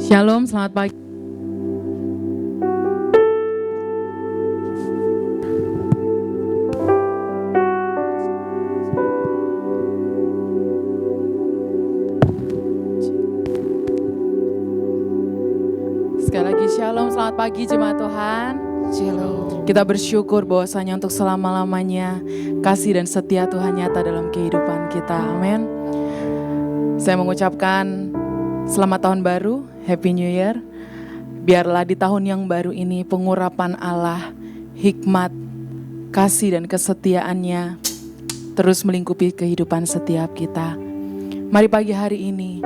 Shalom, selamat pagi. Sekali lagi shalom, selamat pagi jemaat Tuhan. Shalom. Kita bersyukur bahwasanya untuk selama-lamanya kasih dan setia Tuhan nyata dalam kehidupan kita. Amin. Saya mengucapkan selamat tahun baru, Happy New Year. Biarlah di tahun yang baru ini pengurapan Allah, hikmat, kasih dan kesetiaannya terus melingkupi kehidupan setiap kita. Mari pagi hari ini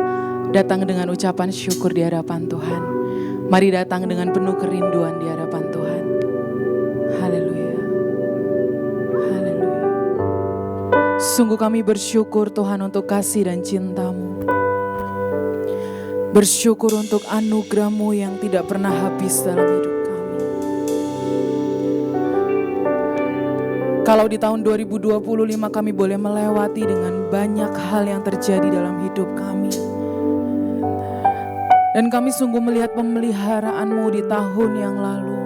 datang dengan ucapan syukur di hadapan Tuhan. Mari datang dengan penuh kerinduan di hadapan Tuhan. Haleluya. Haleluya. Sungguh kami bersyukur Tuhan untuk kasih dan cinta-Mu. Bersyukur untuk anugerah-Mu yang tidak pernah habis dalam hidup kami. Kalau di tahun 2025 kami boleh melewati dengan banyak hal yang terjadi dalam hidup kami. Dan kami sungguh melihat pemeliharaan-Mu di tahun yang lalu.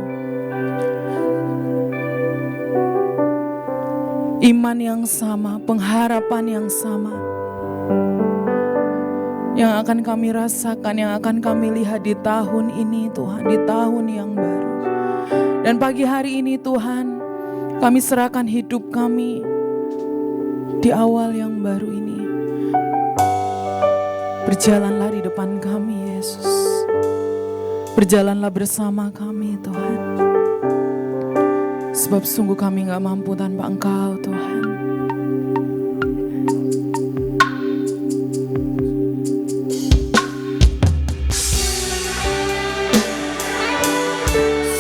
Iman yang sama, pengharapan yang sama. Yang akan kami rasakan, yang akan kami lihat di tahun ini Tuhan, di tahun yang baru. Dan pagi hari ini Tuhan, kami serahkan hidup kami di awal yang baru ini. Berjalanlah di depan kami Yesus. Berjalanlah bersama kami Tuhan. Sebab sungguh kami gak mampu tanpa Engkau Tuhan.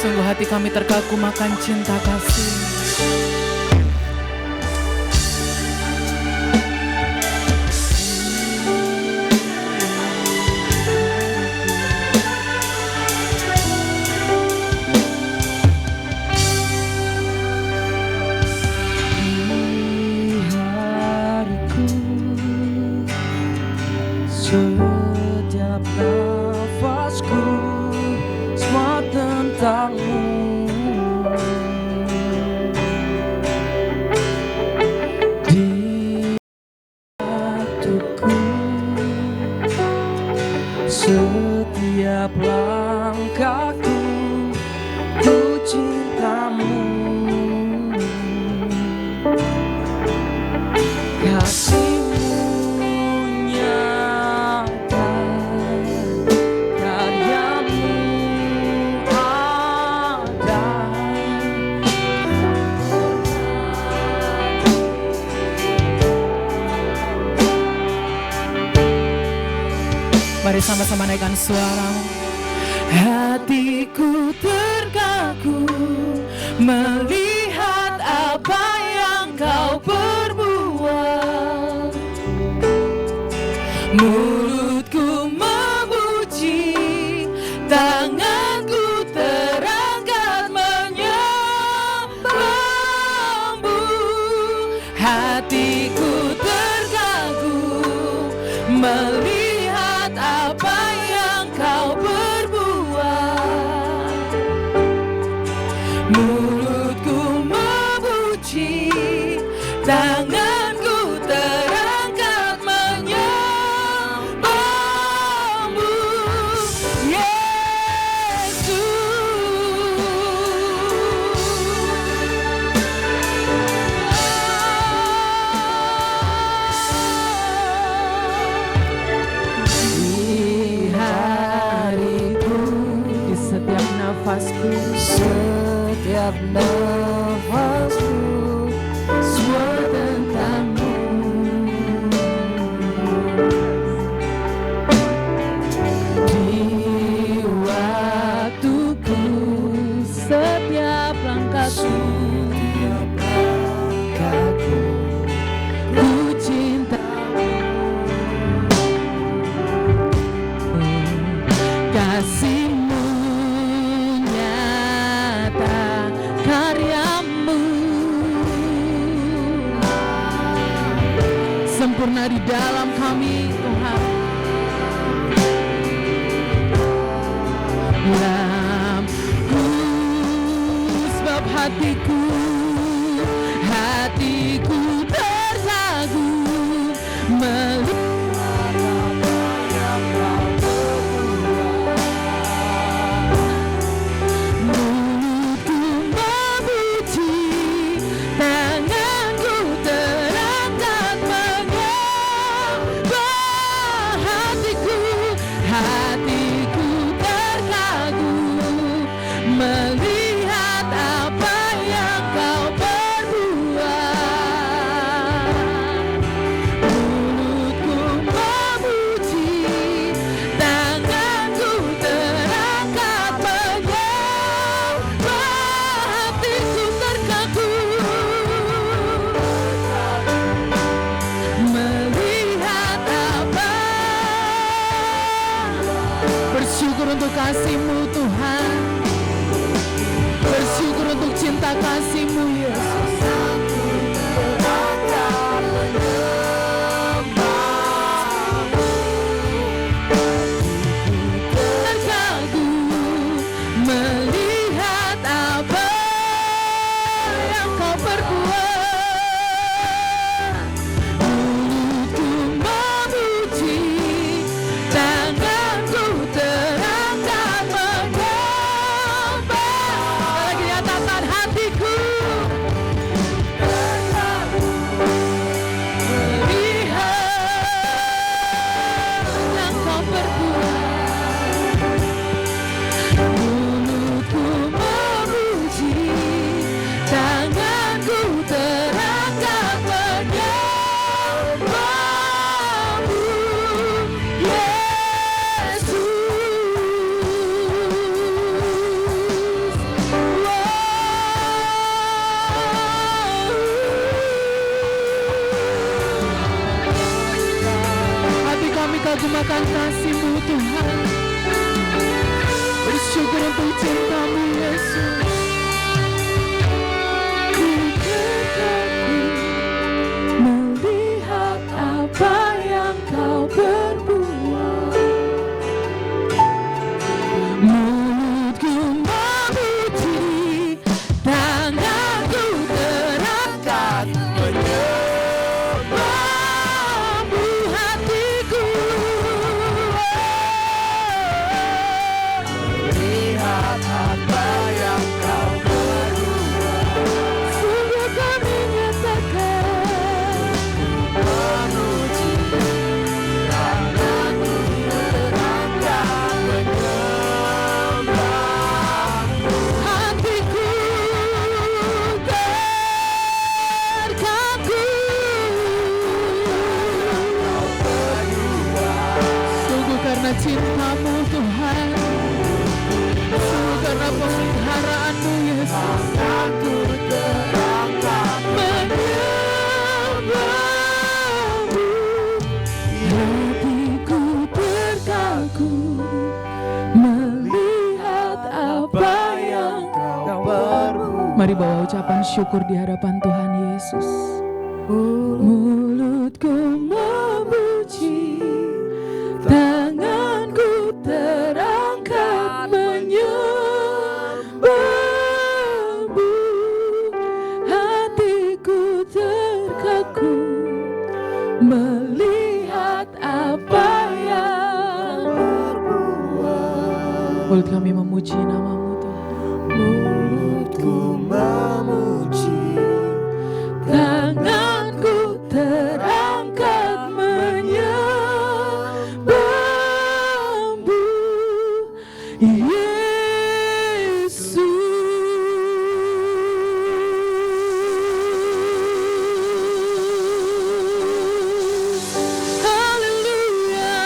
Sungguh hati kami terkagum akan cinta kasih. Setiap nafasku semua tentang-Mu. Di waktuku setiap langkahku ku cinta-Mu. Kasih-Mu Mari sama-sama naikkan suara. Hatiku terkagum melihat apa yang Kau perbuat. Mulutku memuji, tanganku terangkat menyembah-Mu. Hatiku terkagum melihat apa yang Kau perbuat. Mulutku memuji, tanganku terangkat menyembah-Mu, Yesus. Setiap nafasku semua tentang-Mu. Di waktuku setiap langkahku ku cinta-Mu. Kasih-Mu sempurna di dalam kami Tuhan. melihat apa yang kau perbuat. Mulutku memuji, tanganku terangkat menyembah, hatiku terkagu melihat apa. Bersyukur untuk kasih-Mu Tuhan, bersyukur untuk cinta kasih-Mu Yesus. Terkagu melihat apa yang kau perbuat. Mulutku memuji, tanganku terangkat menyembah. Lagi nyatakan hatiku melihat yang kau perbuat. Mulutku memuji, tanganku terangkat menyembah-Mu, Yesus. Hati kami kagumakan kasih-Mu Tuhan, bersyukur untuk cinta-Mu Yesus. Ku terkagu melihat apa yang kau perbuat. Mulutku memuji, tanganku terangkat menyembah-Mu, hatiku melihat apa yang kau perbuat. Sungguh kami nyatakan memuji, tanganku terangkat menyembah-Mu, hatiku terkagu. Sungguh karena cinta-Mu Tuhan, sungguh karena pemeliharaan-Mu Yesus, aku terangkat menyembah-Mu, hatiku terkagu melihat apa yang kau perbuat. Mari bawa ucapan syukur di hadapan Tuhan Yesus. Mulutku memuji, tanganku terangkat menyembah-Mu, hatiku terkagu melihat apa yang perbuat. Mulut kami memuji nama-Mu Tuhan. Mulutku memuji, tanganku terangkat menyembah-Mu, Yesus. Haleluya.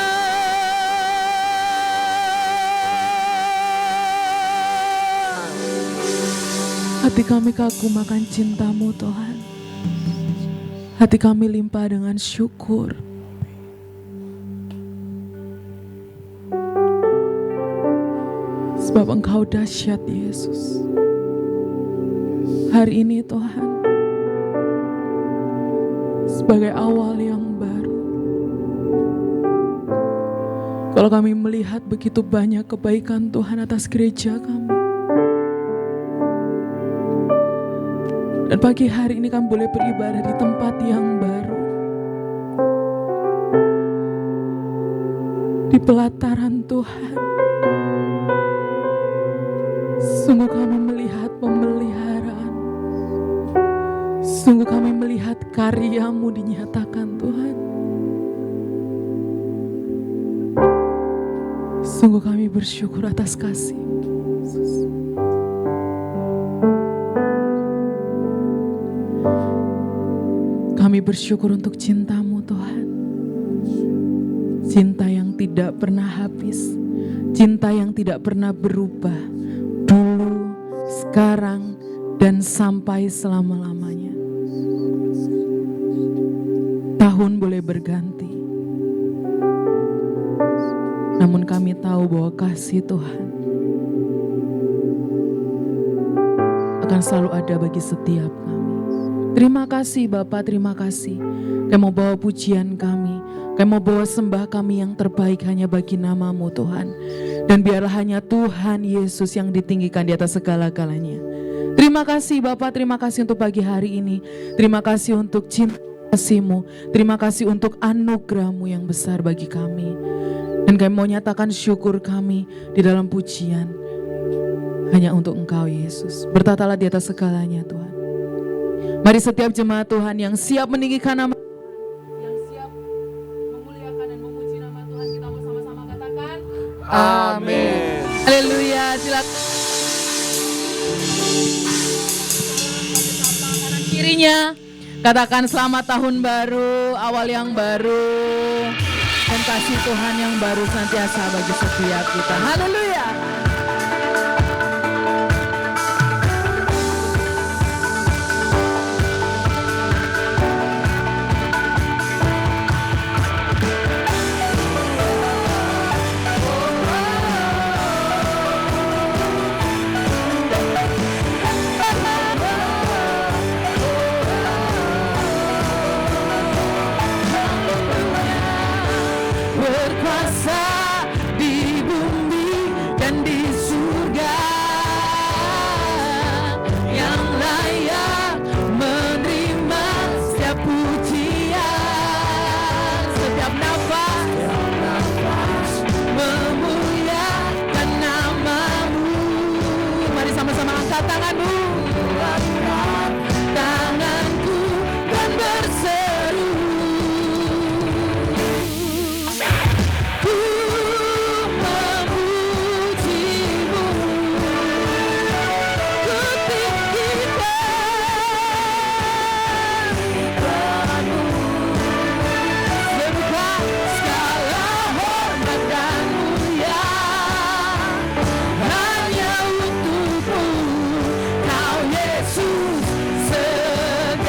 Hati kami kagum akan cinta-Mu Tuhan. Hati kami limpah dengan syukur. Sebab Engkau dahsyat Yesus. Hari ini Tuhan, sebagai awal yang baru, kalau kami melihat begitu banyak kebaikan Tuhan atas gereja kami, dan pagi hari ini kami boleh beribadah di tempat yang baru, di pelataran Tuhan. Sungguh kami melihat pemeliharaan, sungguh kami melihat karya-Mu dinyatakan Tuhan. Sungguh kami bersyukur atas kasih-Mu Yesus. Kami bersyukur untuk cinta-Mu Tuhan. Cinta yang tidak pernah habis, cinta yang tidak pernah berubah, dulu, sekarang, dan sampai selama-lamanya. Tahun boleh berganti, namun kami tahu bahwa kasih Tuhan akan selalu ada bagi setiap kami. Terima kasih Bapa, terima kasih. Kami mau bawa pujian kami, kami mau bawa sembah kami yang terbaik hanya bagi nama-Mu Tuhan. Dan biarlah hanya Tuhan Yesus yang ditinggikan di atas segala-galanya. Terima kasih Bapa, terima kasih untuk pagi hari ini. Terima kasih untuk cinta kasih-Mu. Terima kasih untuk anugerah-Mu yang besar bagi kami. Dan kami mau nyatakan syukur kami di dalam pujian hanya untuk Engkau Yesus. Bertatalah di atas segalanya Tuhan. Mari setiap jemaat Tuhan yang siap meninggikan nama, yang siap memuliakan dan memuji nama Tuhan, kita bersama-sama katakan Amin. haleluya. Silakan kanan kirinya, katakan selamat tahun baru, awal yang baru, dan kasih Tuhan yang baru senantiasa bagi setiap kita. Haleluya. Berkuasa di bumi dan di surga, yang layak menerima setiap pujian, setiap nafas memuliakan nama-Mu. Mari sama-sama angkat tanganmu, tanganku, dan berseru. Ku memuji-Mu, ku tinggikan nama-Mu, sebutkan segala hormat dan mulia hanya untuk-Mu, Kau Yesus segalanya.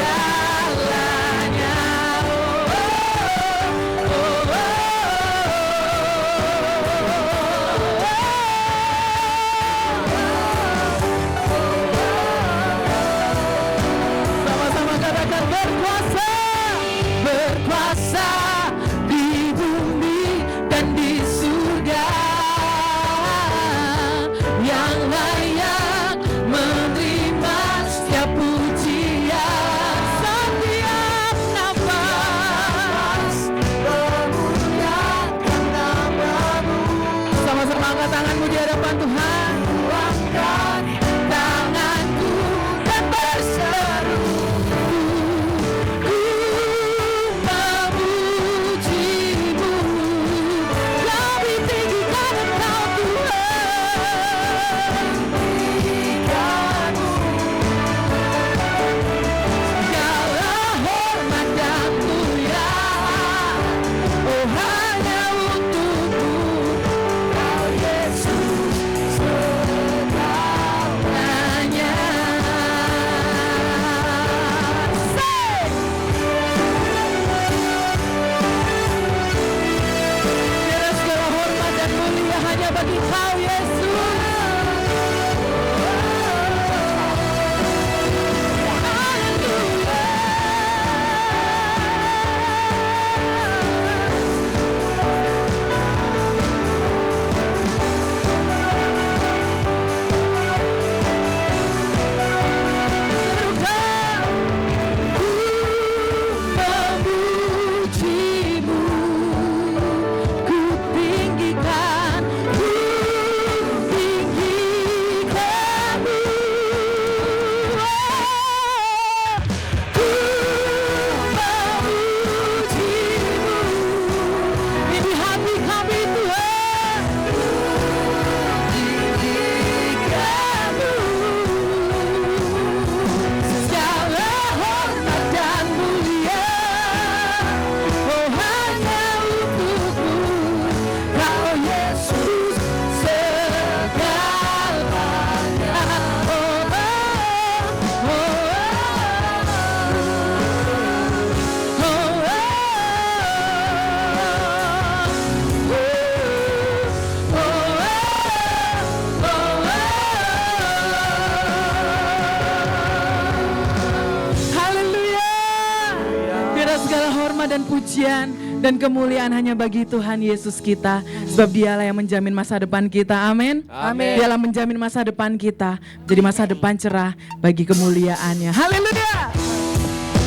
nama dan pujian dan kemuliaan hanya bagi Tuhan Yesus kita. Sebab Dialah yang menjamin masa depan kita. Amin. Amin. Dialah menjamin masa depan kita jadi masa depan cerah bagi kemuliaannya. Haleluya.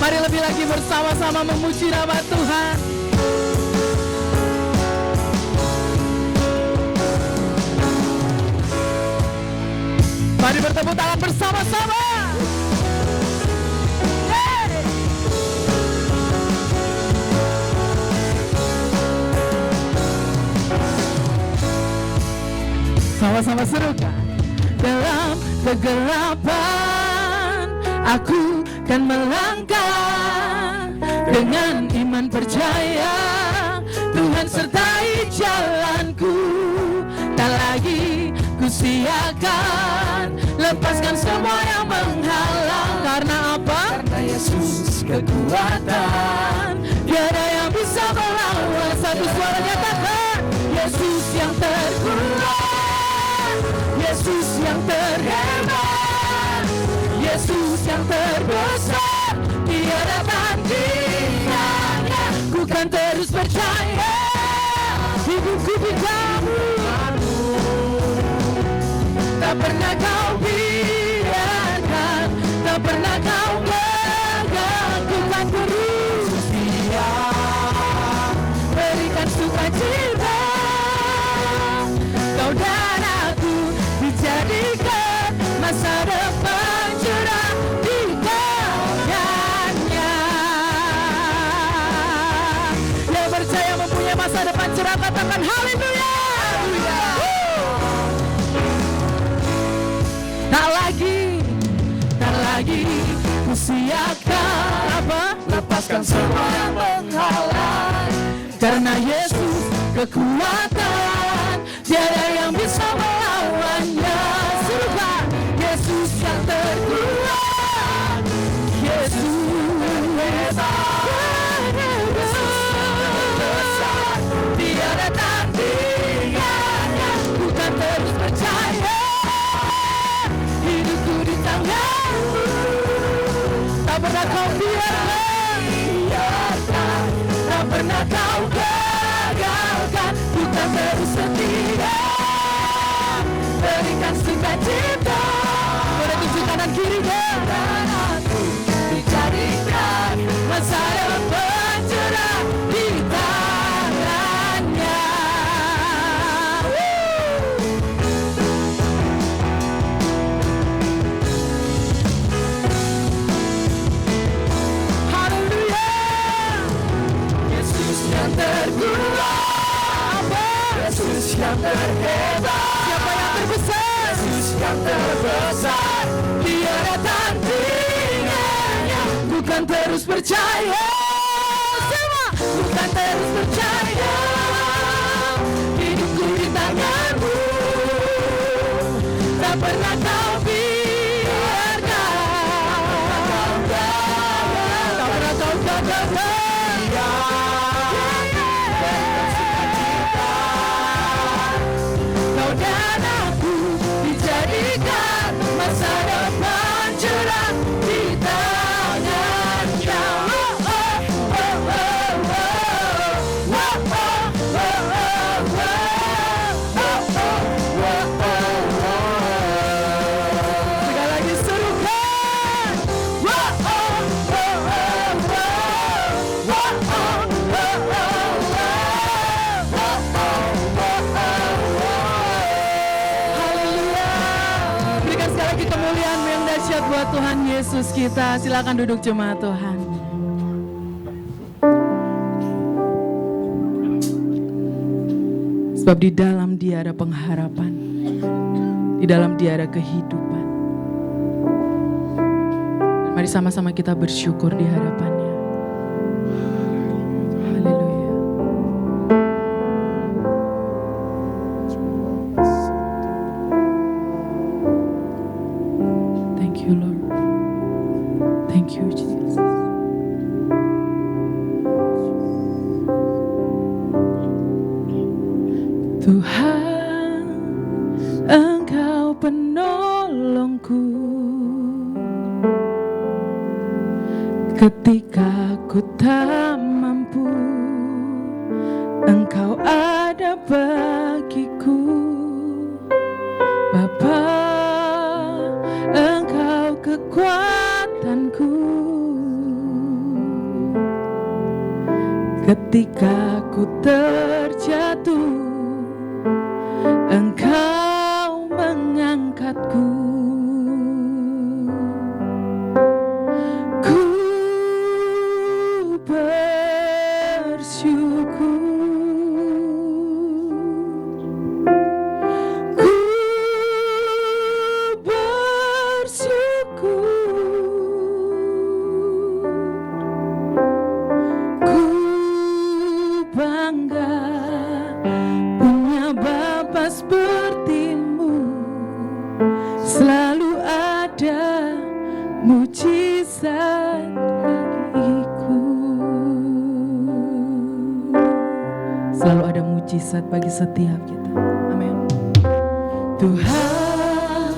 Mari lebih lagi bersama-sama memuji nama Tuhan. Mari bertepuk tangan bersama-sama. Sama-sama serukan. Dalam kegelapan aku kan melangkah, dengan iman percaya Tuhan sertai jalanku. Tak lagi ku siakan, lepaskan semua yang menghalang. Karena apa? Karena Yesus kekuatan, tiada yang bisa melawan. Satu suara nyatakan, Yesus yang terkuat, Yesus yang terhebat, Yesus yang terbesar, tiada tandingannya. Ku kan terus percaya, hidupku di tanganmu. Tak pernah kau biarkan, tak pernah kau gagal. Ku kan terus setia, berikan sukacita. Kau dan aku dijadikan masa depan cerah di tangannya. Yang percaya mempunyai masa depan cerah, katakan haleluya. Tak lagi ku siakan apa? Lepaskan semua yang menghalang. Karena Yesus kekuatan, tiada yang bisa melawannya. Serukan, Yesus yang terkuat, Yesus besar, tiada tandingannya. Ku kan terus percaya, hidupku di tanganmu. Tak pernah kau biarkan, tak pernah kau gagalkan. Ku kan terus setia, berikan sukacita. Boleh tunjuk kanan kiri dan aku dijadikan masa depan cerah di tangannya. Haleluya. Yesus yang terkuat, Yesus yang terhebat, siapa yang terbesar? Yesus yang terbesar, tiada tandingannya. Bukan terus percaya, semua bukan terus percaya. Hidupku di tanganmu, tak pernah kau biarkan, tak pernah kau gagalkan. Kau dan aku dijadikan masa depan cerah di tangannya. Sekali lagi serukan. Haleluya. Berikan sekali lagi kemuliaan yang dahsyat buat Tuhan Yesus kita. Silakan duduk jemaat Tuhan. Sebab di dalam Dia ada pengharapan, di dalam Dia ada kehidupan. Dan mari sama-sama kita bersyukur di hadapannya. Haleluya. Thank you Lord. Thank you Jesus. Tuhan, Engkau penolongku ketika ku tak mampu. Engkau ada bagiku, Bapa, Engkau kekuatanku. Ketika ku terjatuh, Engkau mengangkatku. Ku bersyukur, ku bersyukur, ku bangga punya Bapa sepertimu. Selalu ada mujizat bagiku. Selalu ada mujizat bagi setiap kita. Amin. Tuhan,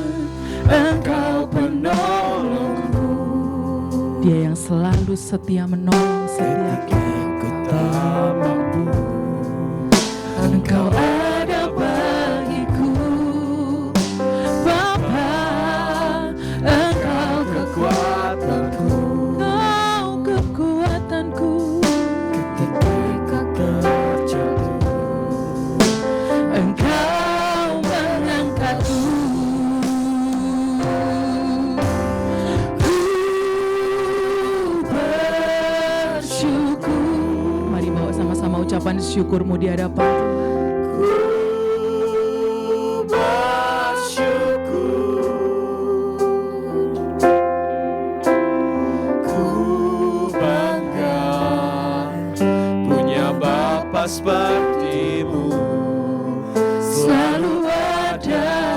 Engkau penolongku. Dia yang selalu setia menolong setiap kita. Engkau ada bagiku, Bapa, Engkau kekuatanku. Engkau kekuatanku. Ketika terjatuh, Engkau mengangkatku. Ku bersyukur. Mari bawa sama-sama ucapan syukurmu di hadapan Tuhan. Sepertimu Selalu ada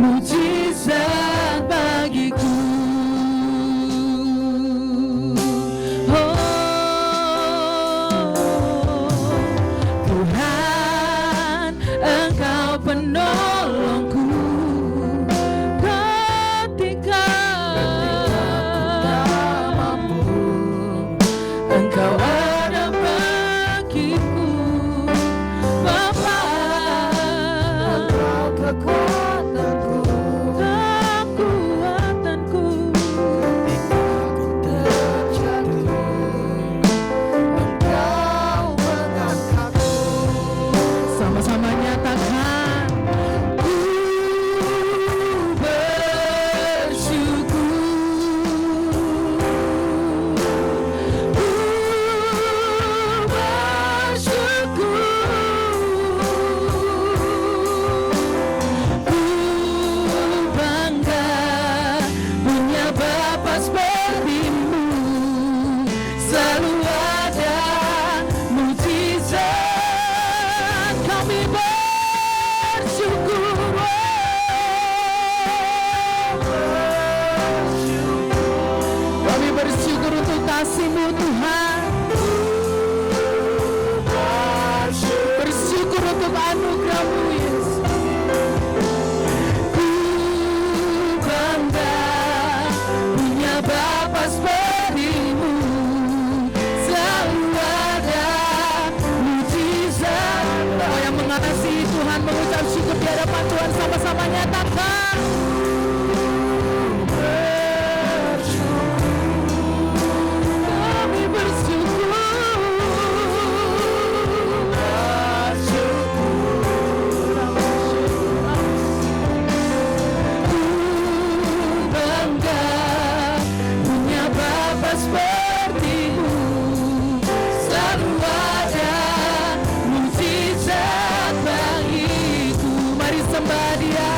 mujizat bagiku. Tuhan, Engkau penolongku. Ketika aku tak mampu, Engkau ada bagiku. Bapa, Engkau kekuatanku. Kekuatanku. Ketika aku terjatuh, Engkau mengangkatku. Sama-sama nyatakan, ku bersyukur, ku bangga punya Bapa sepertimu. Selalu ada mujizat. Kami bersyukur. Kami bersyukur untuk kasih-Mu Tuhan. Bersyukur untuk anugerah-Mu Yesus. Ku bangga punya Bapa sepertimu. Selalu ada mujizat. Oh, yang mengasihi Tuhan mengucap syukur di hadapan Tuhan, sama-sama nyatakan. Kami bersyukur. Bangga punya Bapa sepertimu. Selalu ada mujizat bagiku. Mari sembah Dia.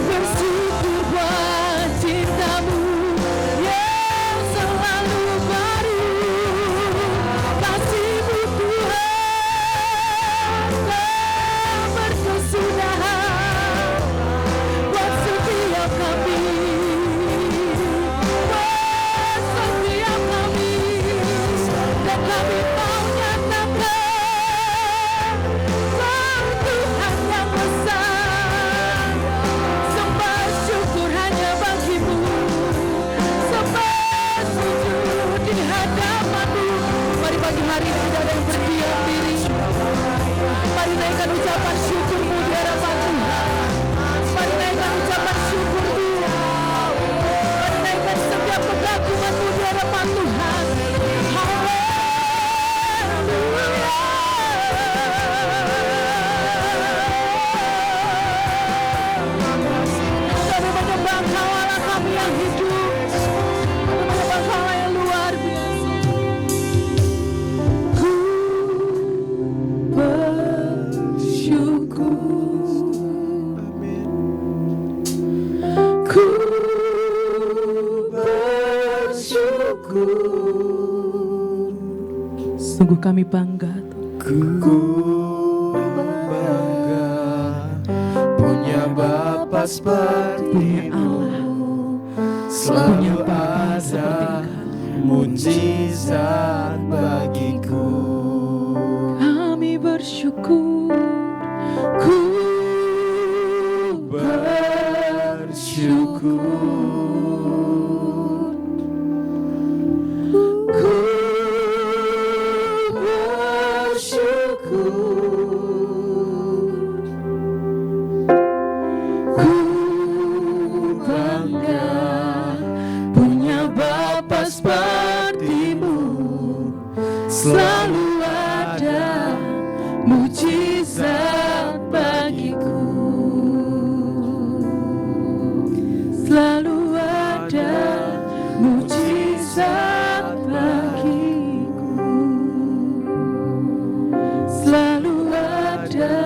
Bersyukur buat cinta-Mu yang selalu baru. Kasih-Mu Tuhan tak berkesudahan buat setiap kami, buat setiap kami. Dan kami mau nyatakan, Kau Tuhan yang besar. Sembah syukur hanya bagi Sungguh kami bangga, Ku bangga punya Bapa punya seperti Allah, selalu punya Bapa ada seperti mujizat bagiku. kami bersyukur, ku Bersyukur, ku bersyukur, ku bangga punya Bapa sepertimu, selalu ada mujizat bagiku, selalu ada mujizat bagiku, selalu ada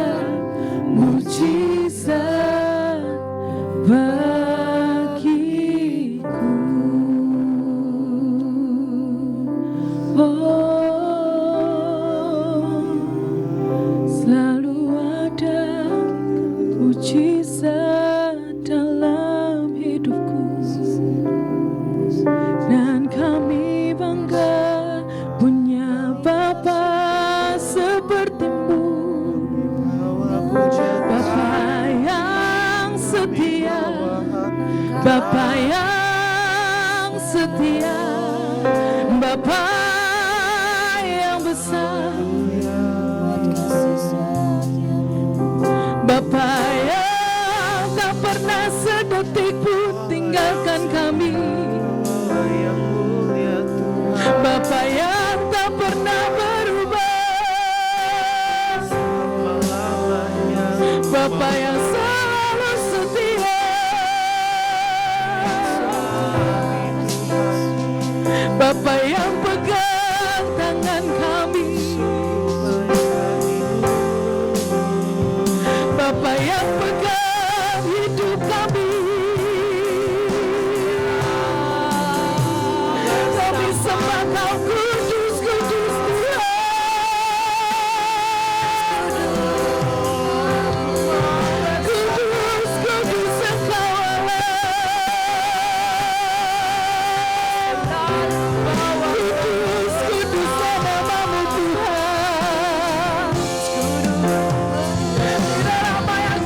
mujizat bagiku. Oh, selalu ada mujizat dalam hidupku, dan kami bangga punya Bapa sepertimu, Bapa yang setia, Bapa yang setia, Bapa yang besar, Bapa yang tak pernah sedetik pun tinggalkan kami, Bapa yang tak pernah berubah, Bapa yang selalu setia, Bapa yang pegang tangan kami, Bapa yang pegang hidup kami. Kami sembah Kau, kudus, kudus Tuhan. Kudus, kudus Engkau Allah. Kudus, kudus nama-Mu Tuhan. Tidak apa yang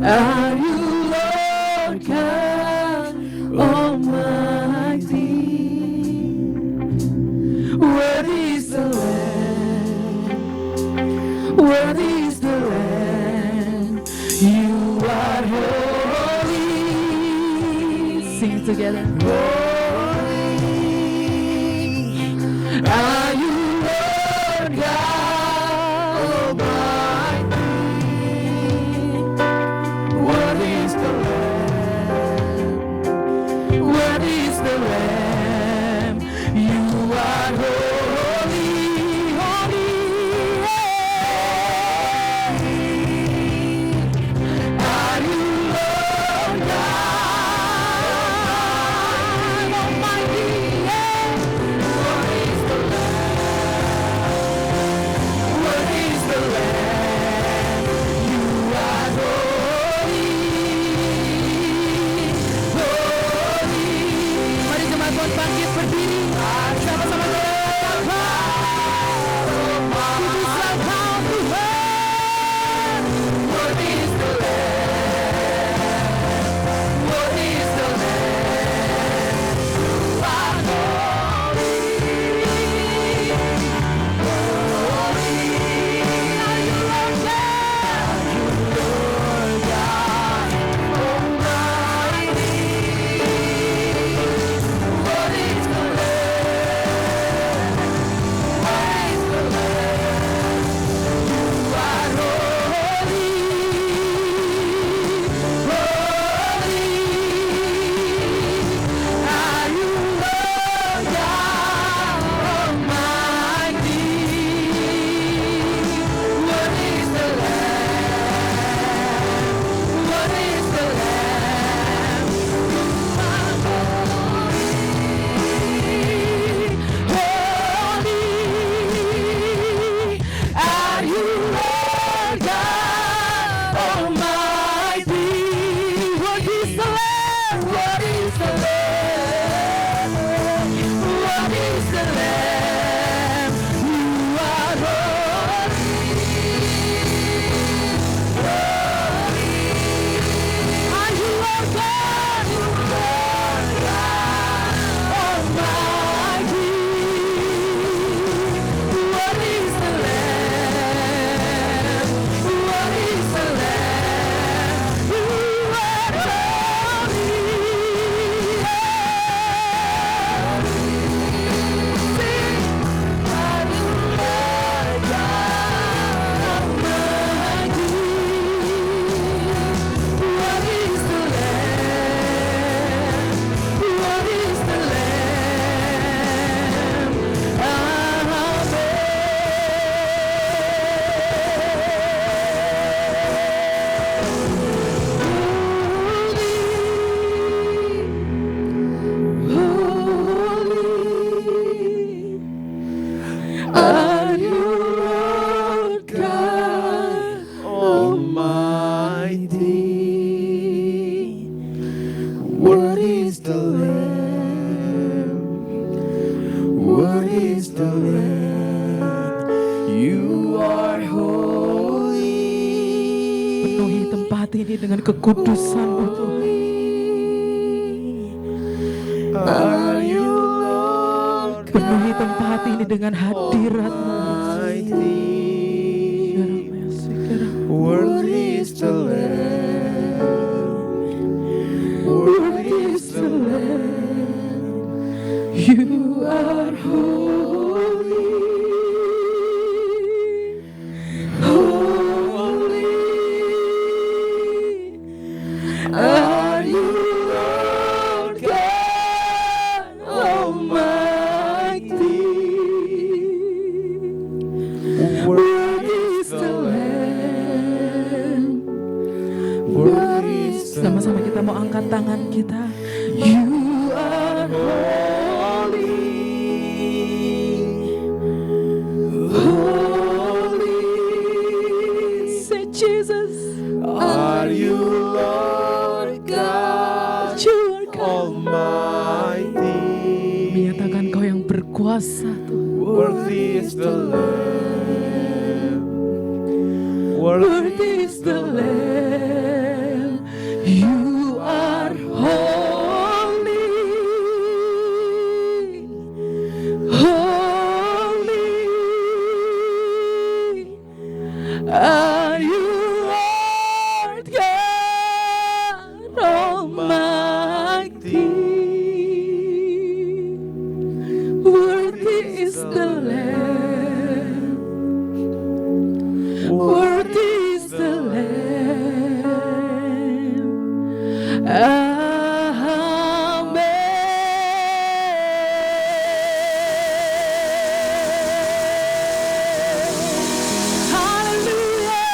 are you, Lord God Almighty? Worthy is the Lamb, worthy is the Lamb. You are holy. Sing it together. Holy are you, Lord God Almighty. Worthy is the Lamb, worthy is the Lamb. You are holy, holy. Are you Lord God Almighty? Worthy is the Lamb, worthy is the Lamb. You are holy, holy. Mari jemaat Tuhan the land. You are holy. Penuhi tempat ini dengan kekudusan-Mu Tuhan. Are you Lord Penuhi tempat ini dengan hadirat-Mu. mighty? Worthy is the Lamb. Worthy is the Lamb. You are holy, holy. Are you Lord God Almighty? Worthy is the Lamb. Worthy is the Sama-sama kita mau angkat tangan kita. You are holy, holy. Say Jesus. Are you Lord God You are God. Almighty? Menyatakan Kau yang berkuasa Tuhan. Worthy is the Lamb. Worthy is the Lamb. You are holy, holy. Are you Lord God Almighty? Worthy is the Lamb. Worthy is the Lamb. Amen. Hallelujah.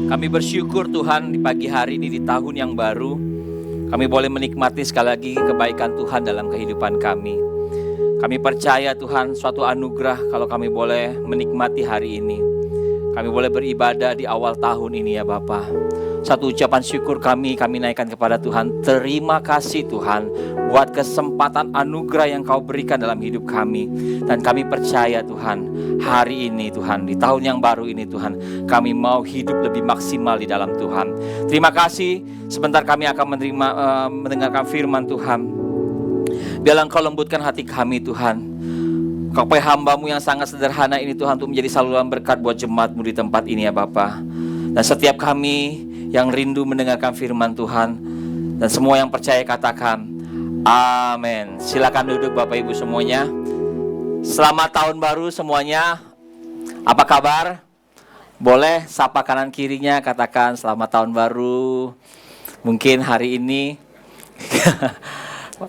Kami bersyukur Tuhan di pagi hari ini, di tahun yang baru, kami boleh menikmati sekali lagi kebaikan Tuhan dalam kehidupan kami. Kami percaya Tuhan suatu anugerah kalau kami boleh menikmati hari ini. Kami boleh beribadah di awal tahun ini ya Bapa. Satu ucapan syukur kami naikkan kepada Tuhan. Terima kasih Tuhan buat kesempatan anugerah yang Kau berikan dalam hidup kami. Dan kami percaya Tuhan, hari ini Tuhan, di tahun yang baru ini Tuhan, kami mau hidup lebih maksimal di dalam Tuhan. Terima kasih. Sebentar kami akan mendengarkan firman Tuhan. Biarlah Engkau lembutkan hati kami Tuhan. Kau pakai hamba-Mu yang sangat sederhana ini Tuhan, untuk menjadi saluran berkat buat jemaat-Mu di tempat ini ya Bapa. Dan setiap kami yang rindu mendengarkan firman Tuhan, dan semua yang percaya katakan amin. Silakan duduk Bapak Ibu semuanya. Selamat tahun baru semuanya. Apa kabar? Boleh sapa kanan kirinya, katakan selamat tahun baru. Mungkin hari ini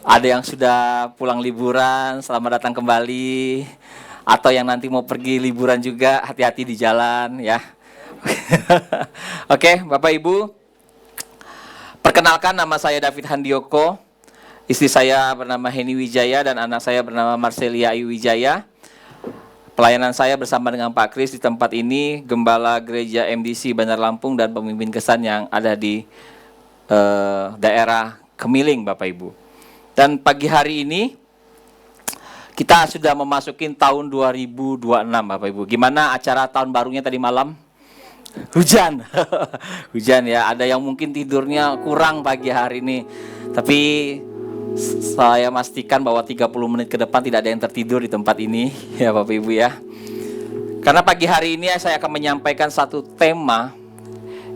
ada yang sudah pulang liburan, selamat datang kembali. Atau yang nanti mau pergi liburan juga, hati-hati di jalan ya. Oke, Bapak Ibu, perkenalkan, nama saya David Handioko. Istri saya bernama Heni Wijaya dan anak saya bernama Marcelia Ayu Wijaya. Pelayanan saya bersama dengan Pak Kris di tempat ini, Gembala Gereja MDC Bandar Lampung dan pemimpin kesan yang ada di daerah Kemiling Bapak Ibu. Dan pagi hari ini kita sudah memasukin tahun 2026 Bapak Ibu. Gimana acara tahun barunya tadi malam? Hujan. Hujan ya. Ada yang mungkin tidurnya kurang pagi hari ini. Tapi saya pastikan bahwa 30 menit ke depan tidak ada yang tertidur di tempat ini ya Bapak Ibu ya. Karena pagi hari ini saya akan menyampaikan satu tema,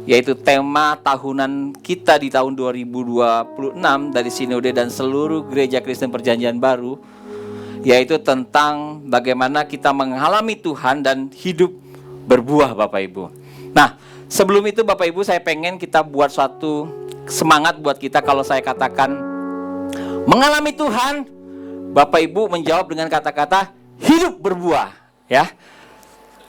yaitu tema tahunan kita di tahun 2026 dari Sinode dan seluruh gereja Kristen Perjanjian Baru, yaitu tentang bagaimana kita mengalami Tuhan dan hidup berbuah Bapak Ibu. Nah, sebelum itu Bapak Ibu, saya pengen kita buat suatu semangat buat kita. Kalau saya katakan mengalami Tuhan, Bapak Ibu menjawab dengan kata-kata hidup berbuah ya.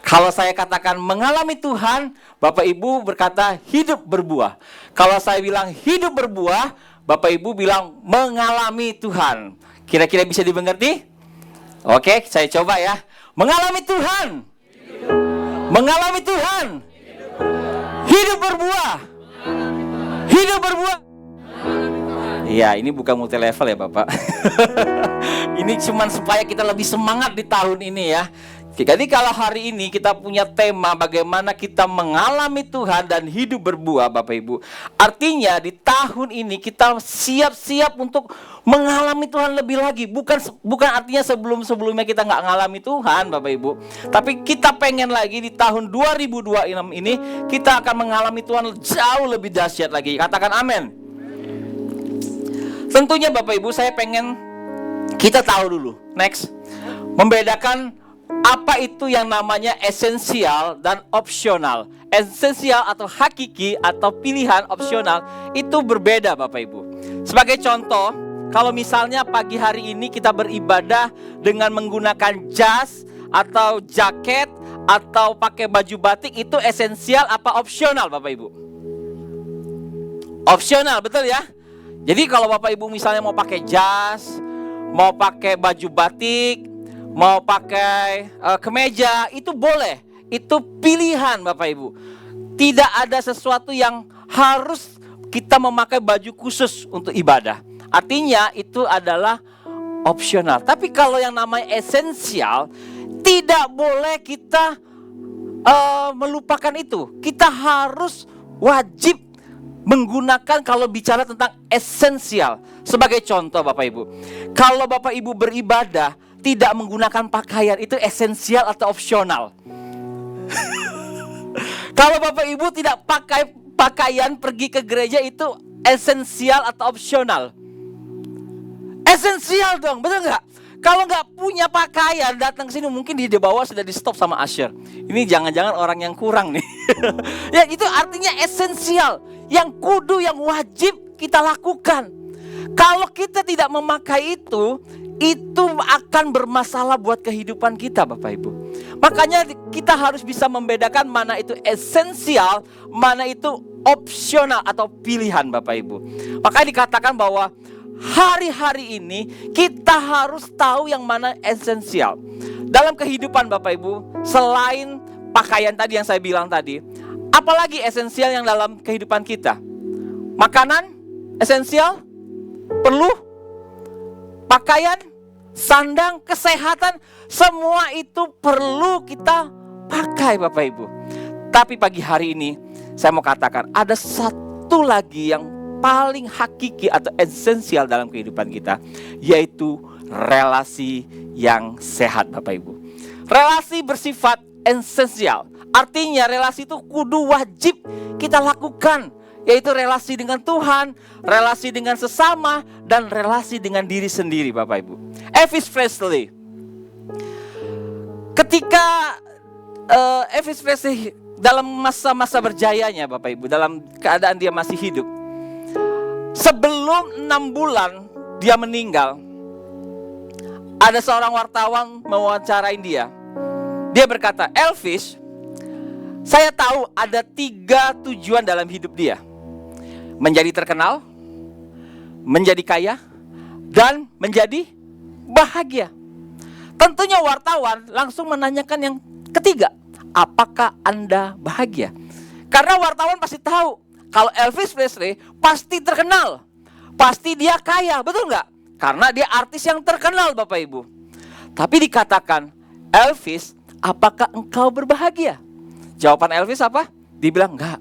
Kalau saya katakan mengalami Tuhan, Bapak Ibu berkata hidup berbuah. Kalau saya bilang hidup berbuah, Bapak Ibu bilang mengalami Tuhan. Kira-kira bisa dimengerti? Oke, saya coba ya. Mengalami Tuhan. Mengalami Tuhan. Hidup berbuah. hidup berbuah. Iya, ini bukan multi level ya Bapak. Ini cuman supaya kita lebih semangat di tahun ini ya. Jadi kalau hari ini kita punya tema bagaimana kita mengalami Tuhan dan hidup berbuah Bapak Ibu. Artinya di tahun ini kita siap-siap untuk mengalami Tuhan lebih lagi. Bukan artinya sebelum-sebelumnya kita nggak mengalami Tuhan Bapak Ibu. Tapi kita pengen lagi di tahun 2026 ini kita akan mengalami Tuhan jauh lebih dahsyat lagi. Katakan amin. Tentunya Bapak Ibu saya pengen kita tahu dulu. Next. Membedakan apa itu yang namanya esensial dan opsional. Esensial atau hakiki atau pilihan, opsional itu berbeda Bapak Ibu. Sebagai contoh, kalau misalnya pagi hari ini kita beribadah dengan menggunakan jas atau jaket atau pakai baju batik, itu esensial apa opsional Bapak Ibu? Opsional, betul ya? Jadi kalau Bapak Ibu misalnya mau pakai jas, mau pakai baju batik, mau pakai kemeja, itu boleh. Itu pilihan Bapak Ibu. Tidak ada sesuatu yang harus kita memakai baju khusus untuk ibadah. Artinya itu adalah opsional. Tapi kalau yang namanya esensial, tidak boleh kita melupakan itu. Kita harus wajib menggunakan kalau bicara tentang esensial. Sebagai contoh Bapak Ibu, kalau Bapak Ibu beribadah tidak menggunakan pakaian, itu esensial atau opsional? Kalau Bapak Ibu tidak pakai pakaian pergi ke gereja, itu esensial atau opsional? Esensial dong, betul nggak? Kalau nggak punya pakaian datang ke sini, mungkin di bawah sudah di stop sama usher. Ini jangan-jangan orang yang kurang nih. Ya itu artinya esensial, yang kudu, yang wajib kita lakukan. Kalau kita tidak memakai itu akan bermasalah buat kehidupan kita Bapak Ibu. Makanya kita harus bisa membedakan mana itu esensial, mana itu opsional atau pilihan Bapak Ibu. Makanya dikatakan bahwa hari-hari ini kita harus tahu yang mana esensial. Dalam kehidupan Bapak Ibu, selain pakaian tadi yang saya bilang tadi, apalagi esensial yang dalam kehidupan kita? Makanan esensial, perlu. Pakaian, sandang, kesehatan, semua itu perlu kita pakai Bapak Ibu. Tapi pagi hari ini saya mau katakan ada satu lagi yang paling hakiki atau esensial dalam kehidupan kita, yaitu relasi yang sehat Bapak Ibu. Relasi bersifat esensial. Artinya relasi itu kudu wajib kita lakukan, yaitu relasi dengan Tuhan, relasi dengan sesama, dan relasi dengan diri sendiri Bapak Ibu. Elvis Presley, ketika Elvis Presley dalam masa-masa berjayanya Bapak Ibu, dalam keadaan dia masih hidup, sebelum 6 bulan dia meninggal, ada seorang wartawan mewawancarain dia. Dia berkata, Elvis, saya tahu ada 3 tujuan dalam hidup dia. Menjadi terkenal, menjadi kaya, dan menjadi bahagia. Tentunya wartawan langsung menanyakan yang ketiga, apakah Anda bahagia? Karena wartawan pasti tahu, kalau Elvis Presley pasti terkenal, pasti dia kaya, betul nggak? Karena dia artis yang terkenal Bapak Ibu. Tapi dikatakan, Elvis, apakah engkau berbahagia? Jawaban Elvis apa? Dibilang, enggak,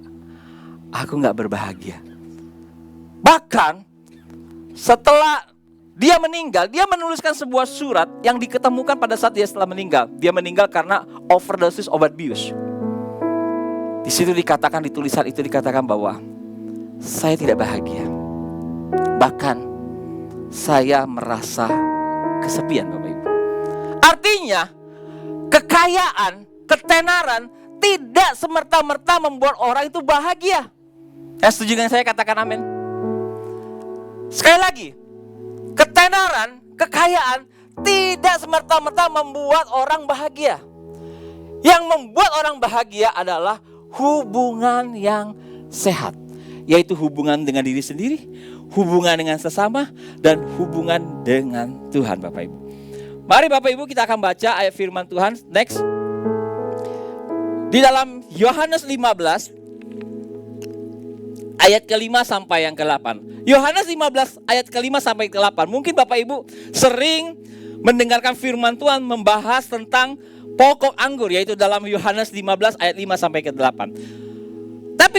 aku enggak berbahagia. Bahkan setelah dia meninggal, dia menuliskan sebuah surat yang diketemukan pada saat dia setelah meninggal. Dia meninggal karena overdosis obat bius. Di situ dikatakan, di tulisan itu dikatakan bahwa saya tidak bahagia. Bahkan saya merasa kesepian Bapak Ibu. Artinya kekayaan, ketenaran tidak semerta-merta membuat orang itu bahagia. Setuju dengan saya? Katakan amin. Sekali lagi, ketenaran, kekayaan tidak semerta-merta membuat orang bahagia. Yang membuat orang bahagia adalah hubungan yang sehat, yaitu hubungan dengan diri sendiri, hubungan dengan sesama, dan hubungan dengan Tuhan Bapak Ibu. Mari Bapak Ibu kita akan baca ayat firman Tuhan. Next. Di dalam Yohanes 15 ayat ke-5 sampai yang ke-8. Yohanes 15 ayat ke-5 sampai ke-8. Mungkin Bapak Ibu sering mendengarkan firman Tuhan membahas tentang pokok anggur, yaitu dalam Yohanes 15 ayat 5 sampai ke-8. Tapi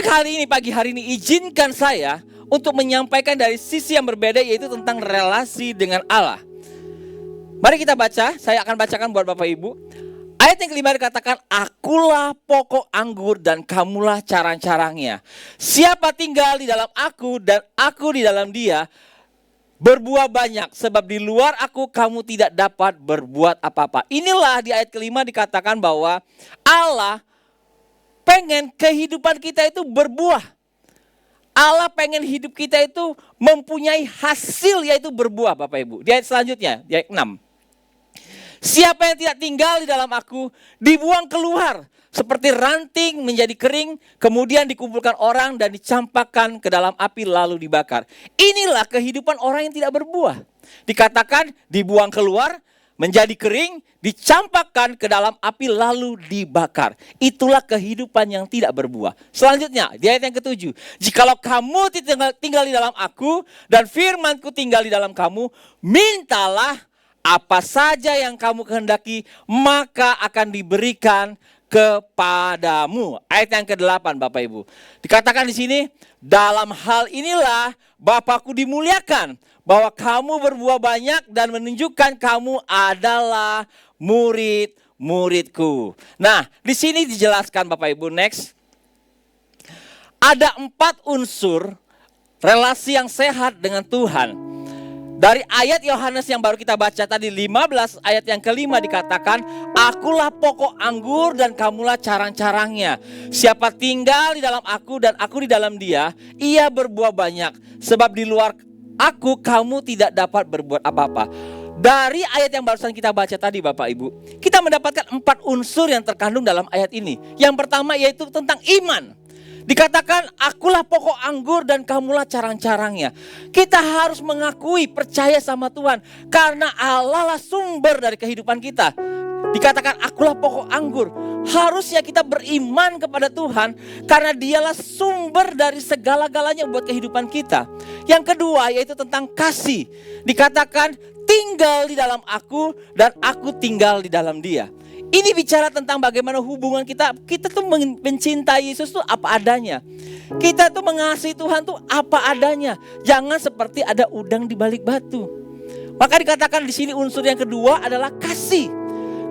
pagi hari ini izinkan saya untuk menyampaikan dari sisi yang berbeda, yaitu tentang relasi dengan Allah. Mari kita baca, saya akan bacakan buat Bapak Ibu. Ayat yang kelima dikatakan, akulah pokok anggur dan kamulah carang-carangnya. Siapa tinggal di dalam aku dan aku di dalam dia, berbuah banyak, sebab di luar aku kamu tidak dapat berbuat apa-apa. Inilah di ayat kelima dikatakan bahwa Allah pengen kehidupan kita itu berbuah. Allah pengen hidup kita itu mempunyai hasil, yaitu berbuah Bapak Ibu. Di ayat selanjutnya, di ayat 6. Siapa yang tidak tinggal di dalam aku, dibuang keluar seperti ranting menjadi kering, kemudian dikumpulkan orang dan dicampakkan ke dalam api lalu dibakar. Inilah kehidupan orang yang tidak berbuah. Dikatakan dibuang keluar, menjadi kering, dicampakkan ke dalam api lalu dibakar. Itulah kehidupan yang tidak berbuah. Selanjutnya, di ayat yang ke-7. Jikalau kamu tinggal di dalam aku dan firmanku tinggal di dalam kamu, mintalah apa saja yang kamu kehendaki, maka akan diberikan kepadamu. Ayat yang ke-8 Bapak Ibu. Dikatakan di sini, dalam hal inilah Bapakku dimuliakan, bahwa kamu berbuah banyak dan menunjukkan kamu adalah murid-muridku. Nah, di sini dijelaskan Bapak Ibu, next. Ada 4 unsur relasi yang sehat dengan Tuhan. Dari ayat Yohanes yang baru kita baca tadi 15 ayat yang ke-5 dikatakan, akulah pokok anggur dan kamulah carang-carangnya. Siapa tinggal di dalam aku dan aku di dalam dia, ia berbuah banyak. Sebab di luar aku kamu tidak dapat berbuat apa-apa. Dari ayat yang barusan kita baca tadi Bapak Ibu, kita mendapatkan 4 unsur yang terkandung dalam ayat ini. Yang pertama yaitu tentang iman. Dikatakan akulah pokok anggur dan kamulah carang-carangnya. Kita harus mengakui, percaya sama Tuhan. Karena Allah lah sumber dari kehidupan kita. Dikatakan akulah pokok anggur. Harusnya kita beriman kepada Tuhan. Karena dialah sumber dari segala-galanya buat kehidupan kita. Yang kedua yaitu tentang kasih. Dikatakan tinggal di dalam aku dan aku tinggal di dalam dia. Ini bicara tentang bagaimana hubungan kita. Kita tuh mencintai Yesus tuh apa adanya. Kita tuh mengasihi Tuhan tuh apa adanya. Jangan seperti ada udang di balik batu. Maka dikatakan di sini unsur yang kedua adalah kasih.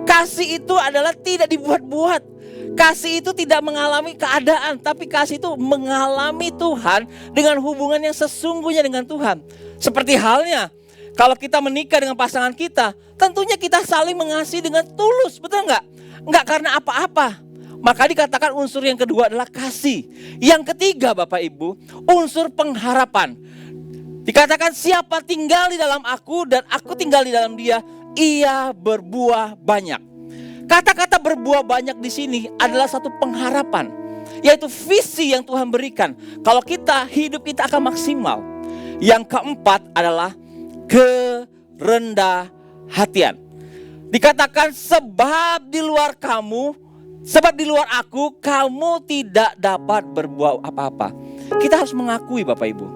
Kasih itu adalah tidak dibuat-buat. Kasih itu tidak mengalami keadaan, tapi kasih itu mengalami Tuhan dengan hubungan yang sesungguhnya dengan Tuhan. Seperti halnya kalau kita menikah dengan pasangan kita, tentunya kita saling mengasihi dengan tulus, betul nggak? Nggak karena apa-apa. Maka dikatakan unsur yang kedua adalah kasih. Yang ketiga Bapak Ibu, unsur pengharapan. Dikatakan siapa tinggal di dalam aku dan aku tinggal di dalam dia, ia berbuah banyak. Kata-kata berbuah banyak di sini adalah satu pengharapan, yaitu visi yang Tuhan berikan. Kalau kita hidup kita akan maksimal. Yang keempat adalah kerendah hatian. Dikatakan sebab di luar aku kamu tidak dapat berbuat apa-apa. Kita harus mengakui Bapak Ibu,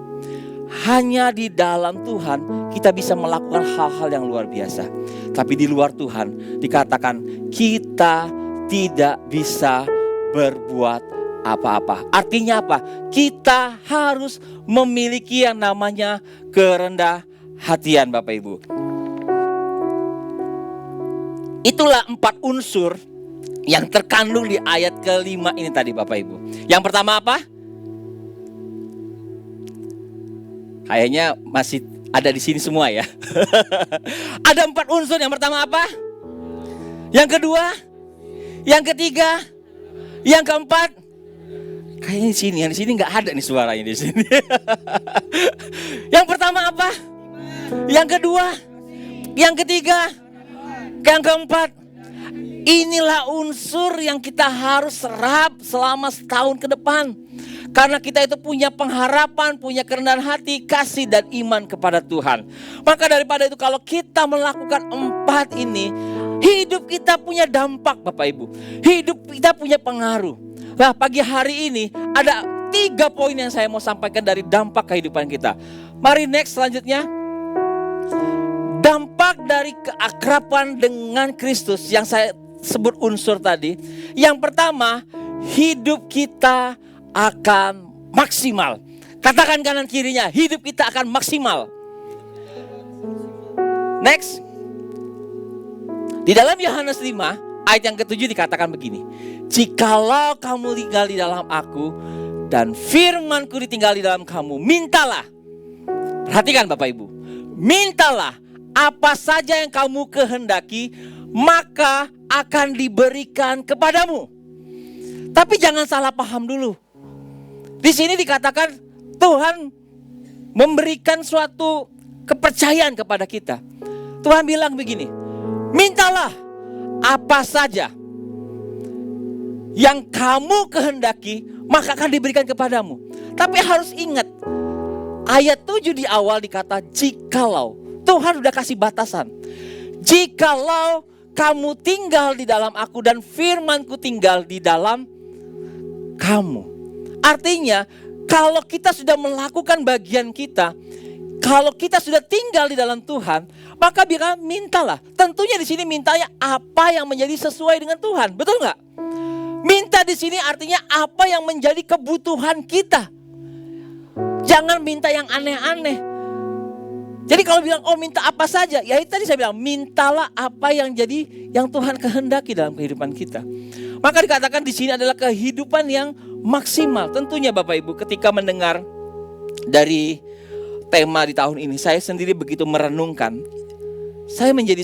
hanya di dalam Tuhan kita bisa melakukan hal-hal yang luar biasa. Tapi di luar Tuhan dikatakan kita tidak bisa berbuat apa-apa. Artinya apa? Kita harus memiliki yang namanya kerendah hatian Bapak Ibu. Itulah 4 unsur yang terkandung di ayat ke-5 ini tadi Bapak Ibu. Yang pertama apa? Kayaknya masih ada di sini semua ya. Ada 4 unsur. Yang pertama apa? Yang kedua? Yang ketiga? Yang keempat? Kayaknya di sini, yang di sini nggak ada nih suaranya di sini. Yang pertama apa? Yang kedua, yang ketiga, yang keempat. Inilah unsur yang kita harus serap selama setahun ke depan. Karena kita itu punya pengharapan, punya kerendahan hati, kasih dan iman kepada Tuhan. Maka daripada itu kalau kita melakukan 4 ini, hidup kita punya dampak Bapak Ibu. Hidup kita punya pengaruh. Nah pagi hari ini ada 3 poin yang saya mau sampaikan dari dampak kehidupan kita. Mari next selanjutnya. Dampak dari keakraban dengan Kristus yang saya sebut unsur tadi. Yang pertama, hidup kita akan maksimal. Katakan kanan kirinya, hidup kita akan maksimal. Next. Di dalam Yohanes 5 ayat yang ke-7 dikatakan begini. Jikalau kamu tinggal di dalam aku dan firmanku ditinggal di dalam kamu, mintalah. Perhatikan Bapak Ibu. Mintalah apa saja yang kamu kehendaki, maka akan diberikan kepadamu. Tapi jangan salah paham dulu. Di sini dikatakan Tuhan memberikan suatu kepercayaan kepada kita. Tuhan bilang begini, mintalah apa saja yang kamu kehendaki, maka akan diberikan kepadamu. Tapi harus ingat, ayat 7 di awal dikata jikalau. Tuhan sudah kasih batasan. Jikalau kamu tinggal di dalam aku dan firmanku tinggal di dalam kamu. Artinya, kalau kita sudah melakukan bagian kita, kalau kita sudah tinggal di dalam Tuhan, maka biarlah mintalah. Tentunya di sini mintanya apa yang menjadi sesuai dengan Tuhan, betul nggak? Minta di sini artinya apa yang menjadi kebutuhan kita. Jangan minta yang aneh-aneh. Jadi kalau bilang minta apa saja, ya itu tadi saya bilang mintalah apa yang Tuhan kehendaki dalam kehidupan kita. Maka dikatakan di sini adalah kehidupan yang maksimal. Tentunya Bapak Ibu ketika mendengar dari tema di tahun ini, saya sendiri begitu merenungkan. Saya menjadi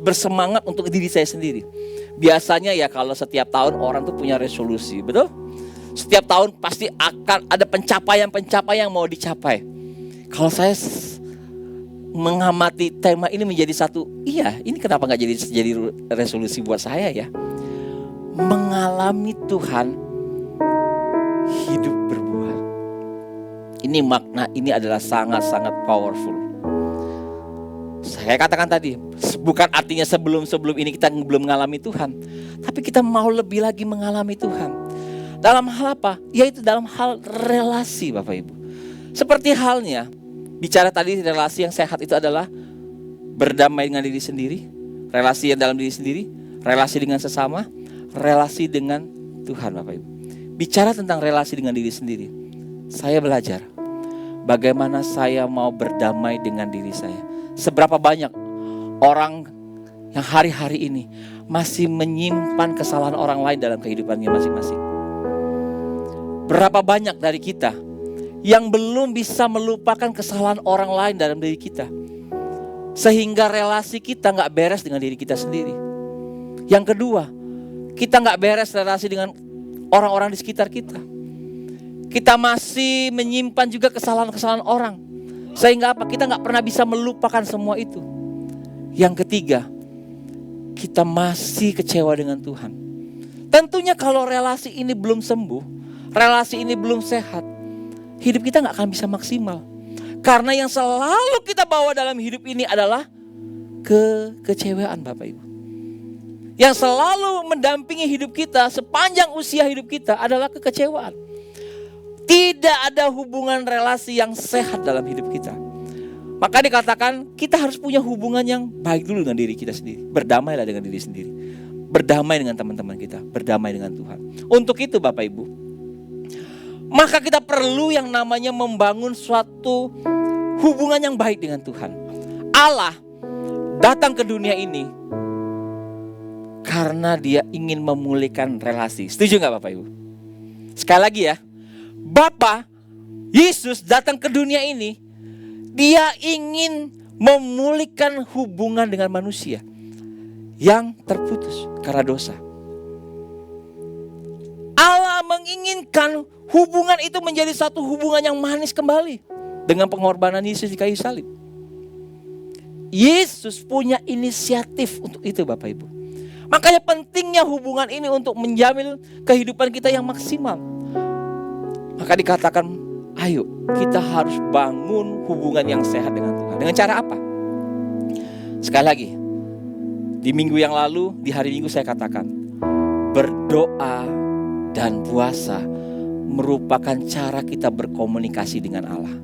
bersemangat untuk diri saya sendiri. Biasanya ya kalau setiap tahun orang tuh punya resolusi, betul? Setiap tahun pasti akan ada pencapaian-pencapaian yang mau dicapai. Kalau saya mengamati tema ini menjadi satu, ini kenapa gak jadi resolusi buat saya ya? Mengalami Tuhan, hidup berbuah. Ini makna ini adalah sangat-sangat powerful. Saya katakan tadi, bukan artinya sebelum ini kita belum mengalami Tuhan, tapi kita mau lebih lagi mengalami Tuhan. Dalam hal apa? Yaitu dalam hal relasi Bapak Ibu. Seperti halnya, bicara tadi relasi yang sehat itu adalah berdamai dengan diri sendiri, relasi yang dalam diri sendiri, relasi dengan sesama, relasi dengan Tuhan Bapak Ibu. Bicara tentang relasi dengan diri sendiri, saya belajar bagaimana saya mau berdamai dengan diri saya. Seberapa banyak orang yang hari-hari ini masih menyimpan kesalahan orang lain dalam kehidupannya masing-masing. Berapa banyak dari kita yang belum bisa melupakan kesalahan orang lain dalam diri kita, sehingga relasi kita gak beres dengan diri kita sendiri. Yang kedua, kita gak beres relasi dengan orang-orang di sekitar kita. Kita masih menyimpan juga kesalahan-kesalahan orang, sehingga apa? Kita gak pernah bisa melupakan semua itu. Yang ketiga, kita masih kecewa dengan Tuhan. Tentunya kalau relasi ini belum sembuh, relasi ini belum sehat, hidup kita gak akan bisa maksimal. Karena yang selalu kita bawa dalam hidup ini adalah kekecewaan Bapak Ibu. Yang selalu mendampingi hidup kita sepanjang usia hidup kita adalah kekecewaan. Tidak ada hubungan relasi yang sehat dalam hidup kita. Maka dikatakan kita harus punya hubungan yang baik dulu dengan diri kita sendiri. Berdamailah dengan diri sendiri. Berdamai dengan teman-teman kita. Berdamai dengan Tuhan. Untuk itu Bapak Ibu, maka kita perlu yang namanya membangun suatu hubungan yang baik dengan Tuhan. Allah datang ke dunia ini karena Dia ingin memulihkan relasi. Setuju gak Bapak Ibu? Sekali lagi ya, Bapa Yesus datang ke dunia ini, Dia ingin memulihkan hubungan dengan manusia yang terputus karena dosa. Allah menginginkan hubungan itu menjadi satu hubungan yang manis kembali dengan pengorbanan Yesus di kayu salib. Yesus punya inisiatif untuk itu Bapak Ibu. Makanya pentingnya hubungan ini untuk menjamin kehidupan kita yang maksimal. Maka dikatakan, ayo kita harus bangun hubungan yang sehat dengan Tuhan. Dengan cara apa? Sekali lagi, di minggu yang lalu, di hari Minggu saya katakan, berdoa dan puasa merupakan cara kita berkomunikasi dengan Allah.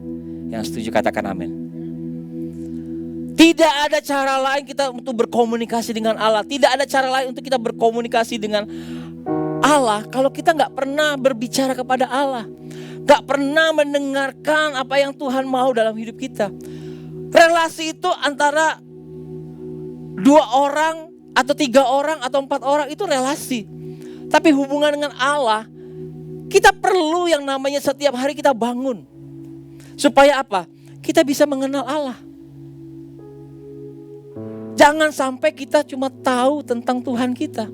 Yang setuju katakan amin. Tidak ada cara lain kita untuk berkomunikasi dengan Allah. Tidak ada cara lain untuk kita berkomunikasi dengan Allah kalau kita gak pernah berbicara kepada Allah. Gak pernah mendengarkan apa yang Tuhan mau dalam hidup kita. Relasi itu antara 2 orang atau 3 orang atau 4 orang itu relasi. Tapi hubungan dengan Allah, kita perlu yang namanya setiap hari kita bangun. Supaya apa? Kita bisa mengenal Allah. Jangan sampai kita cuma tahu tentang Tuhan kita,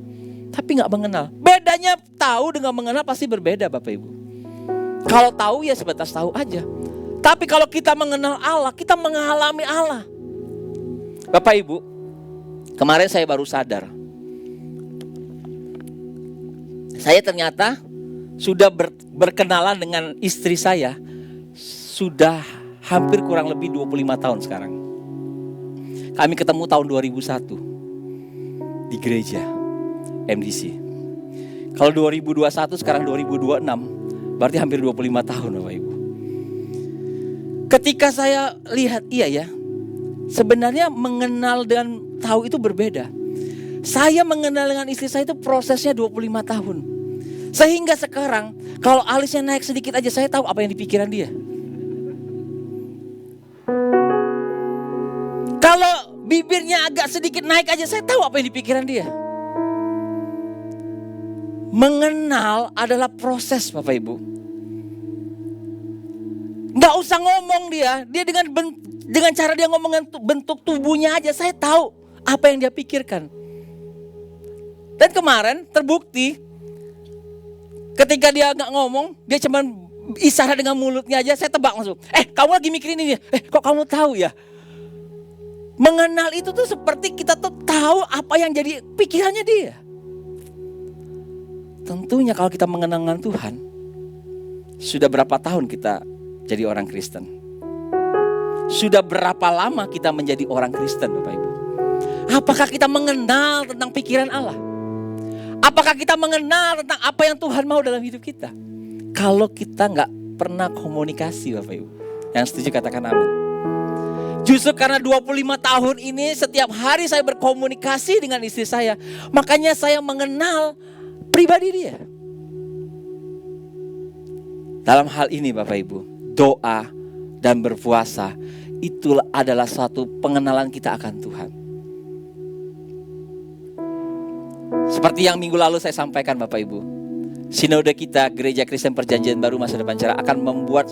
tapi gak mengenal. Bedanya tahu dengan mengenal pasti berbeda Bapak Ibu. Kalau tahu ya sebatas tahu aja. Tapi kalau kita mengenal Allah, kita mengalami Allah. Bapak Ibu, kemarin saya baru sadar. Saya ternyata sudah berkenalan dengan istri saya sudah hampir kurang lebih 25 tahun sekarang. Kami ketemu tahun 2001 di gereja MDC. Kalau 2021 sekarang 2026, berarti hampir 25 tahun Bapak Ibu. Ketika saya lihat, iya ya, sebenarnya mengenal dan tahu itu berbeda. Saya mengenal dengan istri saya itu prosesnya 25 tahun. Sehingga sekarang kalau alisnya naik sedikit aja saya tahu apa yang di pikiran dia. Kalau bibirnya agak sedikit naik aja saya tahu apa yang di pikiran dia. Mengenal adalah proses Bapak Ibu. Gak usah ngomong dia dengan cara dia ngomong bentuk tubuhnya aja saya tahu apa yang dia pikirkan. Dan kemarin terbukti ketika dia gak ngomong, dia cuma isyarat dengan mulutnya aja, saya tebak langsung. Kamu lagi mikirin ini, kok kamu tahu ya? Mengenal itu tuh seperti kita tuh tahu apa yang jadi pikirannya dia. Tentunya kalau kita mengenal dengan Tuhan, sudah berapa tahun kita jadi orang Kristen? Sudah berapa lama kita menjadi orang Kristen Bapak Ibu? Apakah kita mengenal tentang pikiran Allah? Apakah kita mengenal tentang apa yang Tuhan mau dalam hidup kita? Kalau kita gak pernah komunikasi Bapak Ibu. Yang setuju katakan amin. Justru karena 25 tahun ini setiap hari saya berkomunikasi dengan istri saya. Makanya saya mengenal pribadi dia. Dalam hal ini Bapak Ibu, doa dan berpuasa itulah adalah suatu pengenalan kita akan Tuhan. Seperti yang minggu lalu saya sampaikan Bapak Ibu, sinode kita Gereja Kristen Perjanjian Baru Masa Depan Cerah akan membuat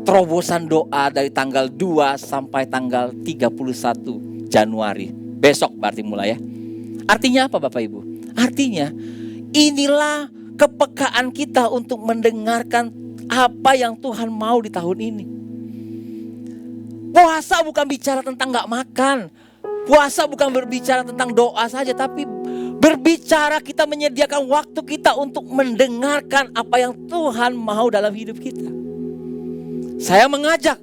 terobosan doa dari tanggal 2 sampai tanggal 31 Januari. Besok berarti mulai ya. Artinya apa Bapak Ibu? Artinya inilah kepekaan kita untuk mendengarkan apa yang Tuhan mau di tahun ini. Puasa bukan bicara tentang gak makan. Puasa bukan berbicara tentang doa saja, tapi berbicara kita menyediakan waktu kita untuk mendengarkan apa yang Tuhan mau dalam hidup kita. Saya mengajak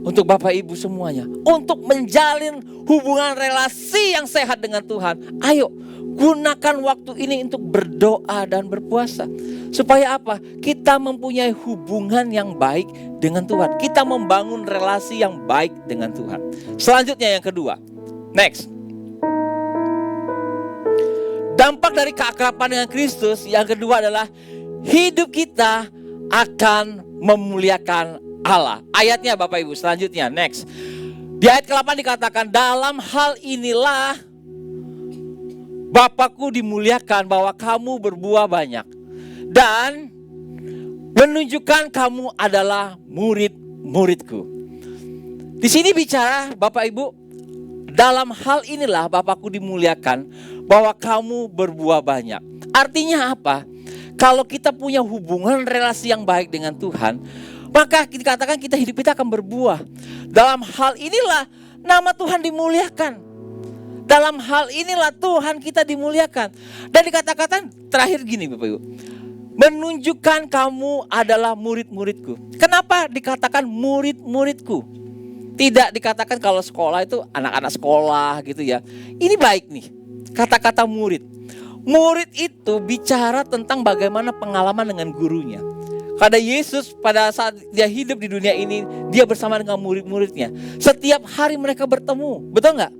untuk Bapak Ibu semuanya untuk menjalin hubungan relasi yang sehat dengan Tuhan. Ayo gunakan waktu ini untuk berdoa dan berpuasa. Supaya apa? Kita mempunyai hubungan yang baik dengan Tuhan. Kita membangun relasi yang baik dengan Tuhan. Selanjutnya yang kedua. Next. Dampak dari keakraban dengan Kristus yang kedua adalah hidup kita akan memuliakan Allah. Ayatnya Bapak Ibu selanjutnya, next. Di ayat ke-8 dikatakan, dalam hal inilah Bapakku dimuliakan bahwa kamu berbuah banyak dan menunjukkan kamu adalah murid-muridku. Di sini bicara Bapak Ibu, dalam hal inilah Bapakku dimuliakan bahwa kamu berbuah banyak. Artinya apa? Kalau kita punya hubungan relasi yang baik dengan Tuhan, maka dikatakan hidup kita akan berbuah. Dalam hal inilah nama Tuhan dimuliakan. Dalam hal inilah Tuhan kita dimuliakan. Dan dikatakan terakhir gini Bapak Ibu, menunjukkan kamu adalah murid-muridku. Kenapa dikatakan murid-muridku? Tidak dikatakan kalau sekolah itu anak-anak sekolah gitu ya. Ini baik nih, kata-kata murid. Murid itu bicara tentang bagaimana pengalaman dengan gurunya. Karena Yesus pada saat dia hidup di dunia ini, dia bersama dengan murid-muridnya. Setiap hari mereka bertemu, betul nggak?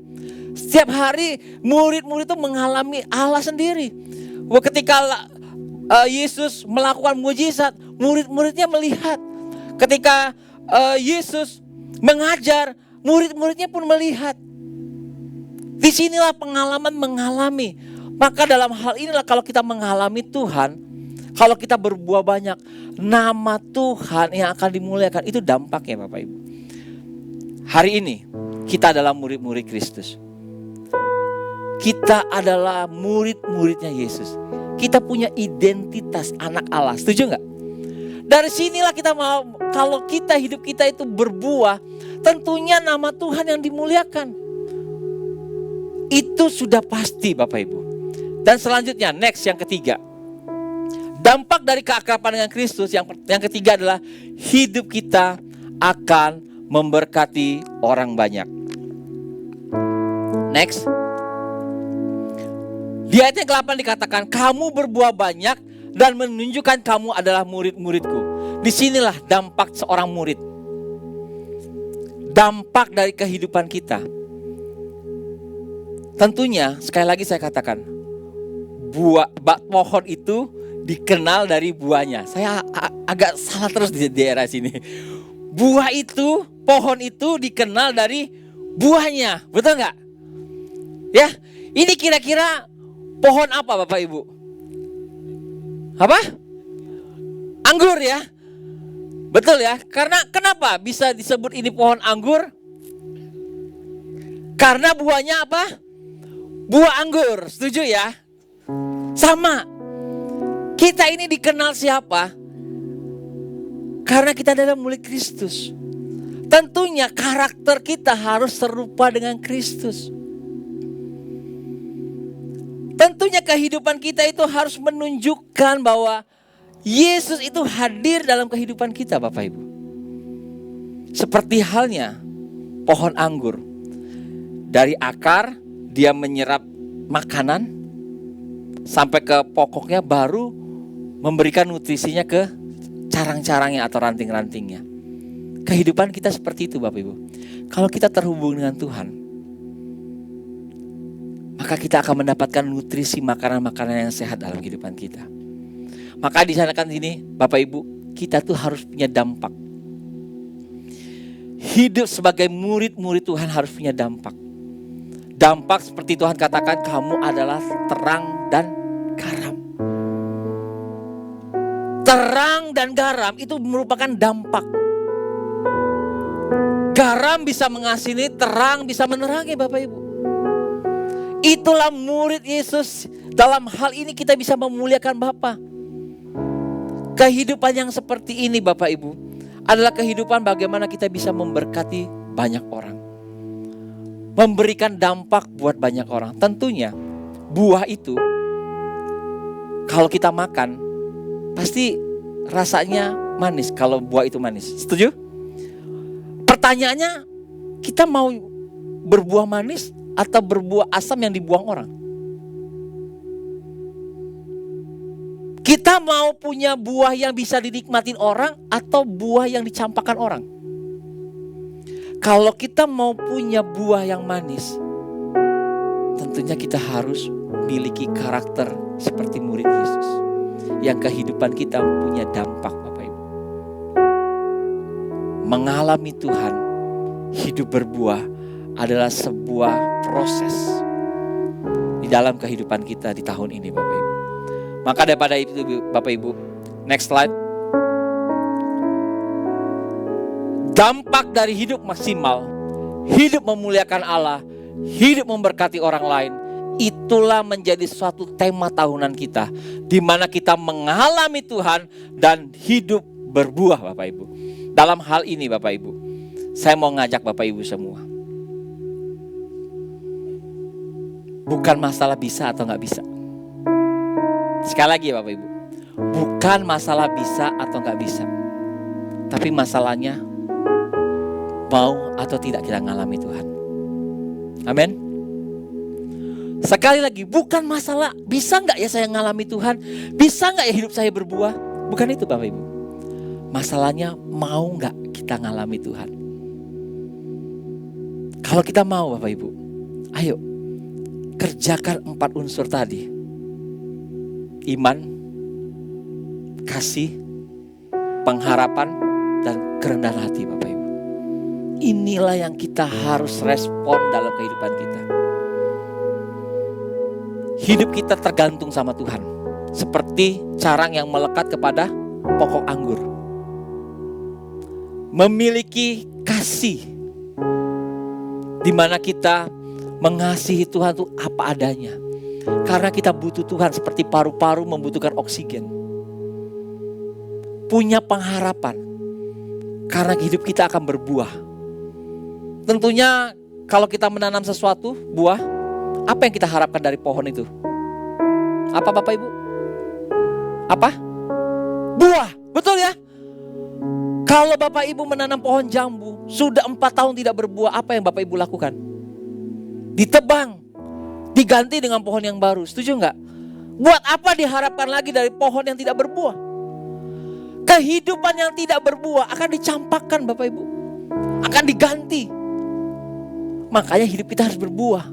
Setiap hari murid-murid itu mengalami Allah sendiri. Ketika Yesus melakukan mujizat, murid-muridnya melihat. Ketika Yesus mengajar, murid-muridnya pun melihat. Disinilah pengalaman mengalami. Maka dalam hal inilah kalau kita mengalami Tuhan, kalau kita berbuah banyak, nama Tuhan yang akan dimuliakan. Itu dampaknya Bapak Ibu. Hari ini kita adalah murid-murid Kristus. Kita adalah murid-muridnya Yesus. Kita punya identitas anak Allah. Setuju nggak? Dari sinilah kita mau, kalau kita hidup kita itu berbuah, tentunya nama Tuhan yang dimuliakan. Itu sudah pasti Bapak Ibu. Dan selanjutnya, next yang ketiga. Dampak dari keakraban dengan Kristus yang ketiga adalah hidup kita akan memberkati orang banyak. Next. Di ayat yang ke-8 dikatakan, kamu berbuah banyak dan menunjukkan kamu adalah murid-muridku. Disinilah dampak seorang murid. Dampak dari kehidupan kita. Tentunya, sekali lagi saya katakan, pohon itu dikenal dari buahnya. Saya agak salah terus di daerah sini. Buah itu, pohon itu dikenal dari buahnya. Betul nggak? Ya, ini kira-kira pohon apa Bapak Ibu? Apa? Anggur ya? Betul ya? Karena kenapa bisa disebut ini pohon anggur? Karena buahnya apa? Buah anggur. Setuju ya? Sama. Kita ini dikenal siapa? Karena kita adalah murid Kristus. Tentunya karakter kita harus serupa dengan Kristus. Tentunya kehidupan kita itu harus menunjukkan bahwa Yesus itu hadir dalam kehidupan kita Bapak Ibu. Seperti halnya pohon anggur. Dari akar dia menyerap makanan sampai ke pokoknya, baru memberikan nutrisinya ke carang-carangnya atau ranting-rantingnya. Kehidupan kita seperti itu Bapak Ibu. Kalau kita terhubung dengan Tuhan, maka kita akan mendapatkan nutrisi makanan-makanan yang sehat dalam kehidupan kita. Maka di sana kan sini Bapak Ibu, kita tuh harus punya dampak. Hidup sebagai murid-murid Tuhan harus punya dampak. Dampak seperti Tuhan katakan, kamu adalah terang dan garam. Terang dan garam itu merupakan dampak. Garam bisa mengasini, terang bisa menerangi Bapak Ibu. Itulah murid Yesus. Dalam hal ini kita bisa memuliakan Bapa. Kehidupan yang seperti ini Bapak Ibu adalah kehidupan bagaimana kita bisa memberkati banyak orang. Memberikan dampak buat banyak orang. Tentunya buah itu kalau kita makan pasti rasanya manis kalau buah itu manis. Setuju? Pertanyaannya, kita mau berbuah manis atau berbuah asam yang dibuang orang? Kita mau punya buah yang bisa dinikmatin orang atau buah yang dicampakkan orang? Kalau kita mau punya buah yang manis, tentunya kita harus memiliki karakter seperti murid Yesus. Yang kehidupan kita punya dampak Bapak Ibu. Mengalami Tuhan, hidup berbuah adalah sebuah proses di dalam kehidupan kita di tahun ini Bapak Ibu. Maka daripada itu Bapak Ibu, next slide. Dampak dari hidup maksimal, hidup memuliakan Allah, hidup memberkati orang lain, itulah menjadi suatu tema tahunan kita, di mana kita mengalami Tuhan dan hidup berbuah Bapak Ibu. Dalam hal ini Bapak Ibu, saya mau ngajak Bapak Ibu semua. Bukan masalah bisa atau gak bisa. Sekali lagi ya Bapak Ibu, bukan masalah bisa atau gak bisa, tapi masalahnya mau atau tidak kita ngalami Tuhan. Amin. Sekali lagi, bukan masalah bisa gak ya saya ngalami Tuhan, bisa gak ya hidup saya berbuah. Bukan itu Bapak Ibu. Masalahnya mau nggak kita ngalami Tuhan? Kalau kita mau Bapak Ibu, ayo kerjakan 4 unsur tadi. Iman, kasih, pengharapan, dan kerendahan hati Bapak Ibu. Inilah yang kita harus respon dalam kehidupan kita. Hidup kita tergantung sama Tuhan. Seperti carang yang melekat kepada pokok anggur. Memiliki kasih. Di mana kita mengasihi Tuhan itu apa adanya. Karena kita butuh Tuhan seperti paru-paru membutuhkan oksigen. Punya pengharapan. Karena hidup kita akan berbuah. Tentunya kalau kita menanam sesuatu, buah, apa yang kita harapkan dari pohon itu? Apa Bapak Ibu? Apa? Buah, betul ya? Kalau Bapak Ibu menanam pohon jambu, sudah 4 tahun tidak berbuah, apa yang Bapak Ibu lakukan? Ditebang, diganti dengan pohon yang baru, setuju nggak? Buat apa diharapkan lagi dari pohon yang tidak berbuah? Kehidupan yang tidak berbuah akan dicampakkan Bapak Ibu, akan diganti. Makanya hidup kita harus berbuah.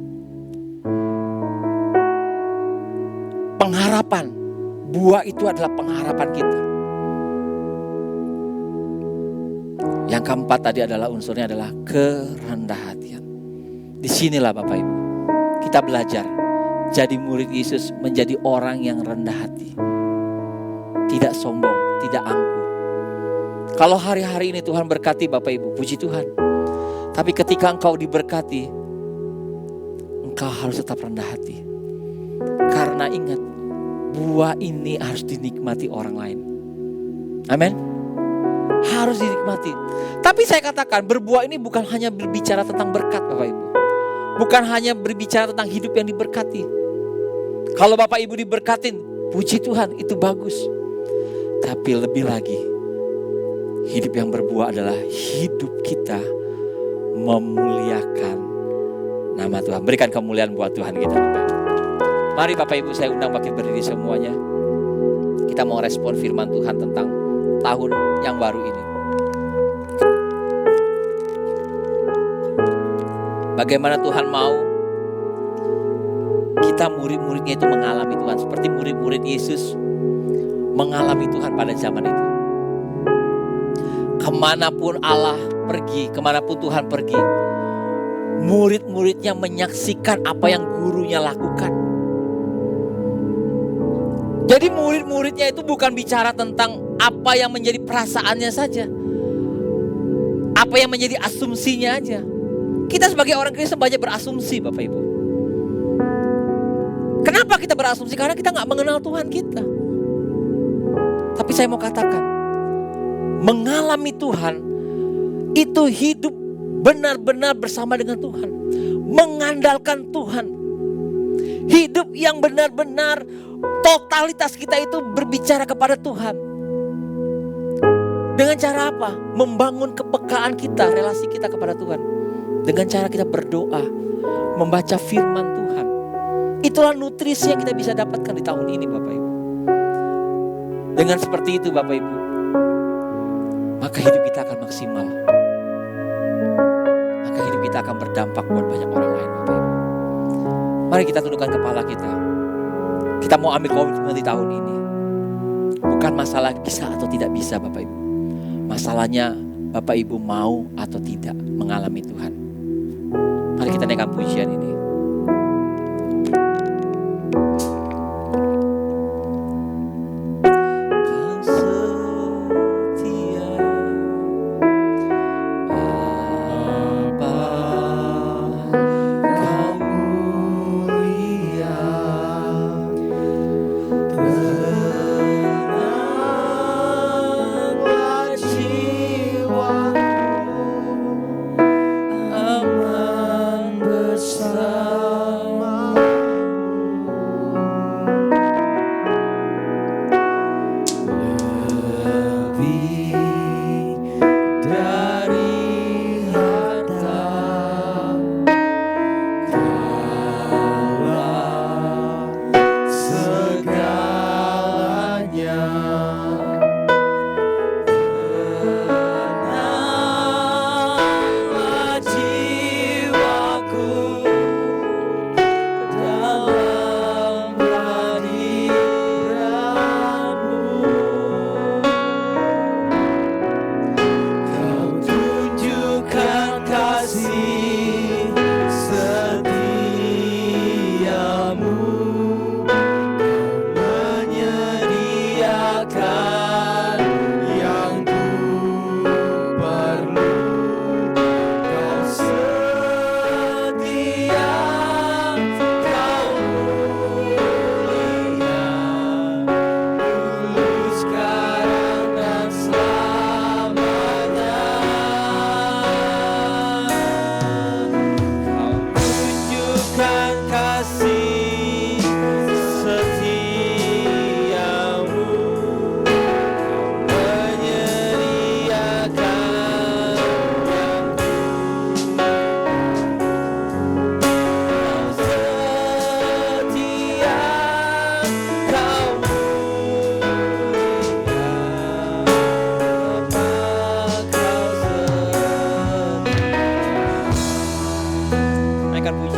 Pengharapan, buah itu adalah pengharapan kita. Yang keempat tadi adalah unsurnya adalah kerendah hatian. Disinilah Bapak Ibu, kita belajar jadi murid Yesus, menjadi orang yang rendah hati. Tidak sombong, tidak angkuh. Kalau hari-hari ini Tuhan berkati Bapak Ibu, puji Tuhan. Tapi ketika engkau diberkati, engkau harus tetap rendah hati. Karena ingat, buah ini harus dinikmati orang lain. Amin. Harus dinikmati. Tapi saya katakan, berbuah ini bukan hanya berbicara tentang berkat Bapak Ibu. Bukan hanya berbicara tentang hidup yang diberkati. Kalau Bapak Ibu diberkatin, puji Tuhan, itu bagus. Tapi lebih lagi, hidup yang berbuah adalah hidup kita memuliakan nama Tuhan. Berikan kemuliaan buat Tuhan kita Bapak Ibu. Mari Bapak Ibu, saya undang bangkit berdiri semuanya. Kita mau respon firman Tuhan tentang tahun yang baru ini. Bagaimana Tuhan mau kita murid-muridnya itu mengalami Tuhan. Seperti murid-murid Yesus mengalami Tuhan pada zaman itu. Kemanapun Allah pergi, kemanapun Tuhan pergi, murid-muridnya menyaksikan apa yang gurunya lakukan. Jadi murid-muridnya itu bukan bicara tentang apa yang menjadi perasaannya saja, apa yang menjadi asumsinya aja. Kita sebagai orang Kristen banyak berasumsi Bapak Ibu. Kenapa kita berasumsi? Karena kita gak mengenal Tuhan kita. Tapi saya mau katakan, mengalami Tuhan itu hidup benar-benar bersama dengan Tuhan, mengandalkan Tuhan. Hidup yang benar-benar totalitas kita itu berbicara kepada Tuhan. Dengan cara apa? Membangun kepekaan kita, relasi kita kepada Tuhan. Dengan cara kita berdoa, membaca firman Tuhan. Itulah nutrisi yang kita bisa dapatkan di tahun ini Bapak Ibu. Dengan seperti itu Bapak Ibu, maka hidup kita akan maksimal. Maka hidup kita akan berdampak buat banyak orang lain Bapak Ibu. Mari kita tundukkan kepala kita. Kita mau ambil komitmen di tahun ini. Bukan masalah bisa atau tidak bisa Bapak Ibu. Masalahnya Bapak Ibu mau atau tidak mengalami Tuhan. Mari kita naikkan pujian ini. Aman bersama.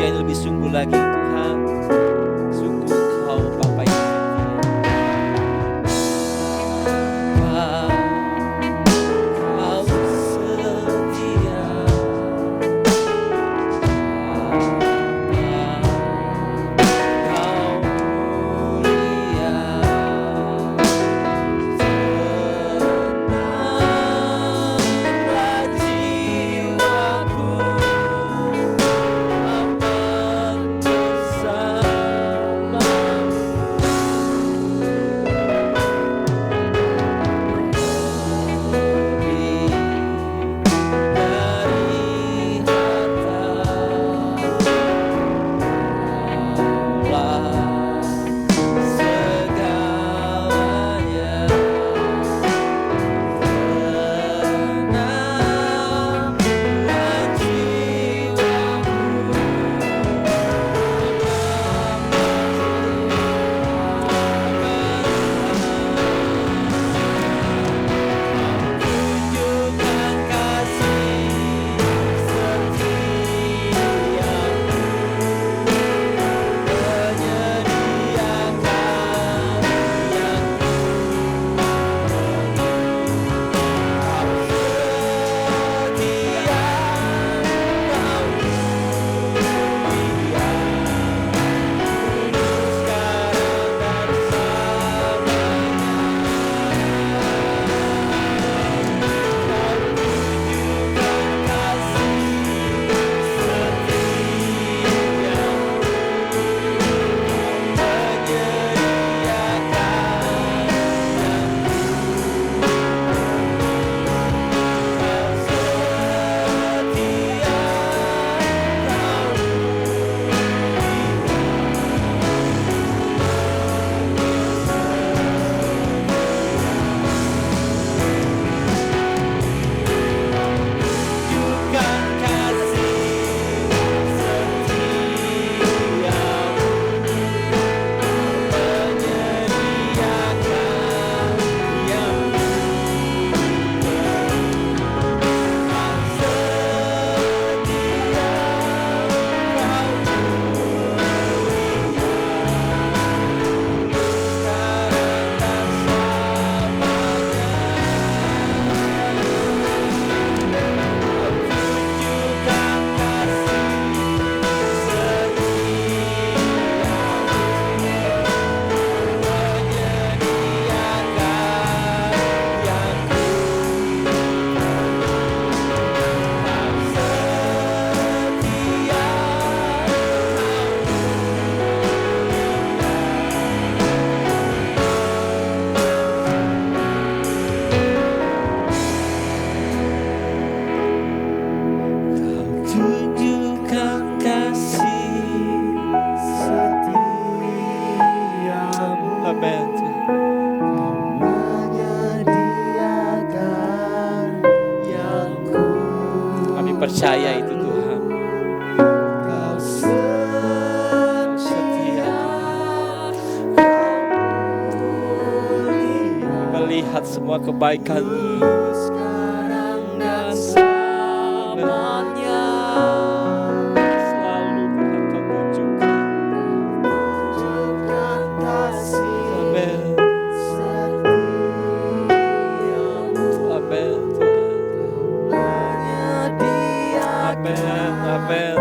yang lebih sungguh lagi Tuhan. Sungguh Engkau Bapa yang setia. Kau setia. Kau mulia. Senanglah jiwaku aman percaya itu Tuhan. Kau setia. Melihat semua kebaikan-Mu sekarang dan selamanya. Selalu Tuhan Kau tunjukkan kasih. Amin. Amin. Amin. Amin.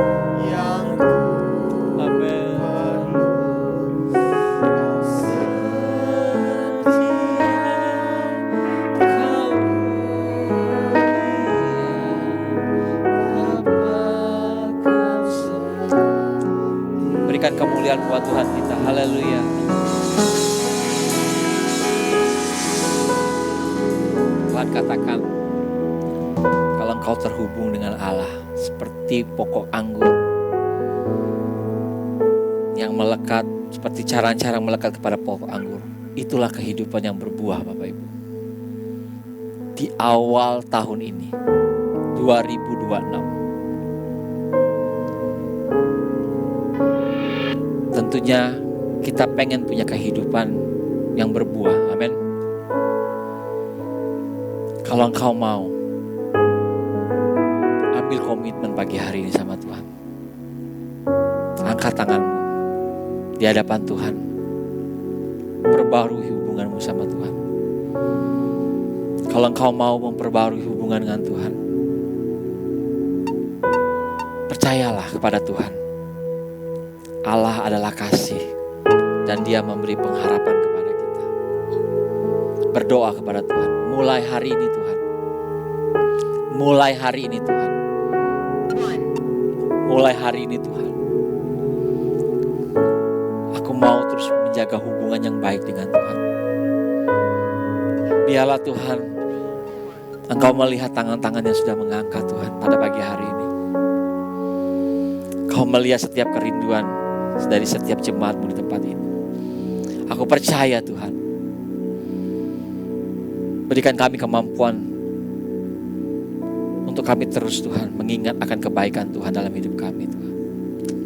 Berikan kemuliaan buat Tuhan kita. Haleluya. Tuhan katakan, kalau engkau terhubung dengan Allah seperti pokok anggur yang melekat, seperti cara-cara melekat kepada pokok anggur, itulah kehidupan yang berbuah, Bapak Ibu. Di awal tahun ini 2026, tentunya kita pengen punya kehidupan yang berbuah. Amin. Kalau engkau mau, ambil komitmen pagi hari ini sama Tuhan. angkat tanganmu di hadapan Tuhan. Perbarui hubunganmu sama Tuhan. Kalau engkau mau memperbarui hubungan dengan Tuhan, percayalah kepada Tuhan. Allah adalah kasih dan Dia memberi pengharapan kepada kita. Berdoa kepada Tuhan. Mulai hari ini Tuhan. Mulai hari ini Tuhan. Mulai hari ini Tuhan. Aku mau terus menjaga hubungan yang baik dengan Tuhan. Biarlah Tuhan, Engkau melihat tangan-tangan yang sudah mengangkat Tuhan pada pagi hari ini. Kau melihat setiap kerinduan dari setiap jemaatmu di tempat ini. Aku percaya Tuhan. Berikan kami kemampuan untuk kami terus Tuhan mengingat akan kebaikan Tuhan dalam hidup kami Tuhan.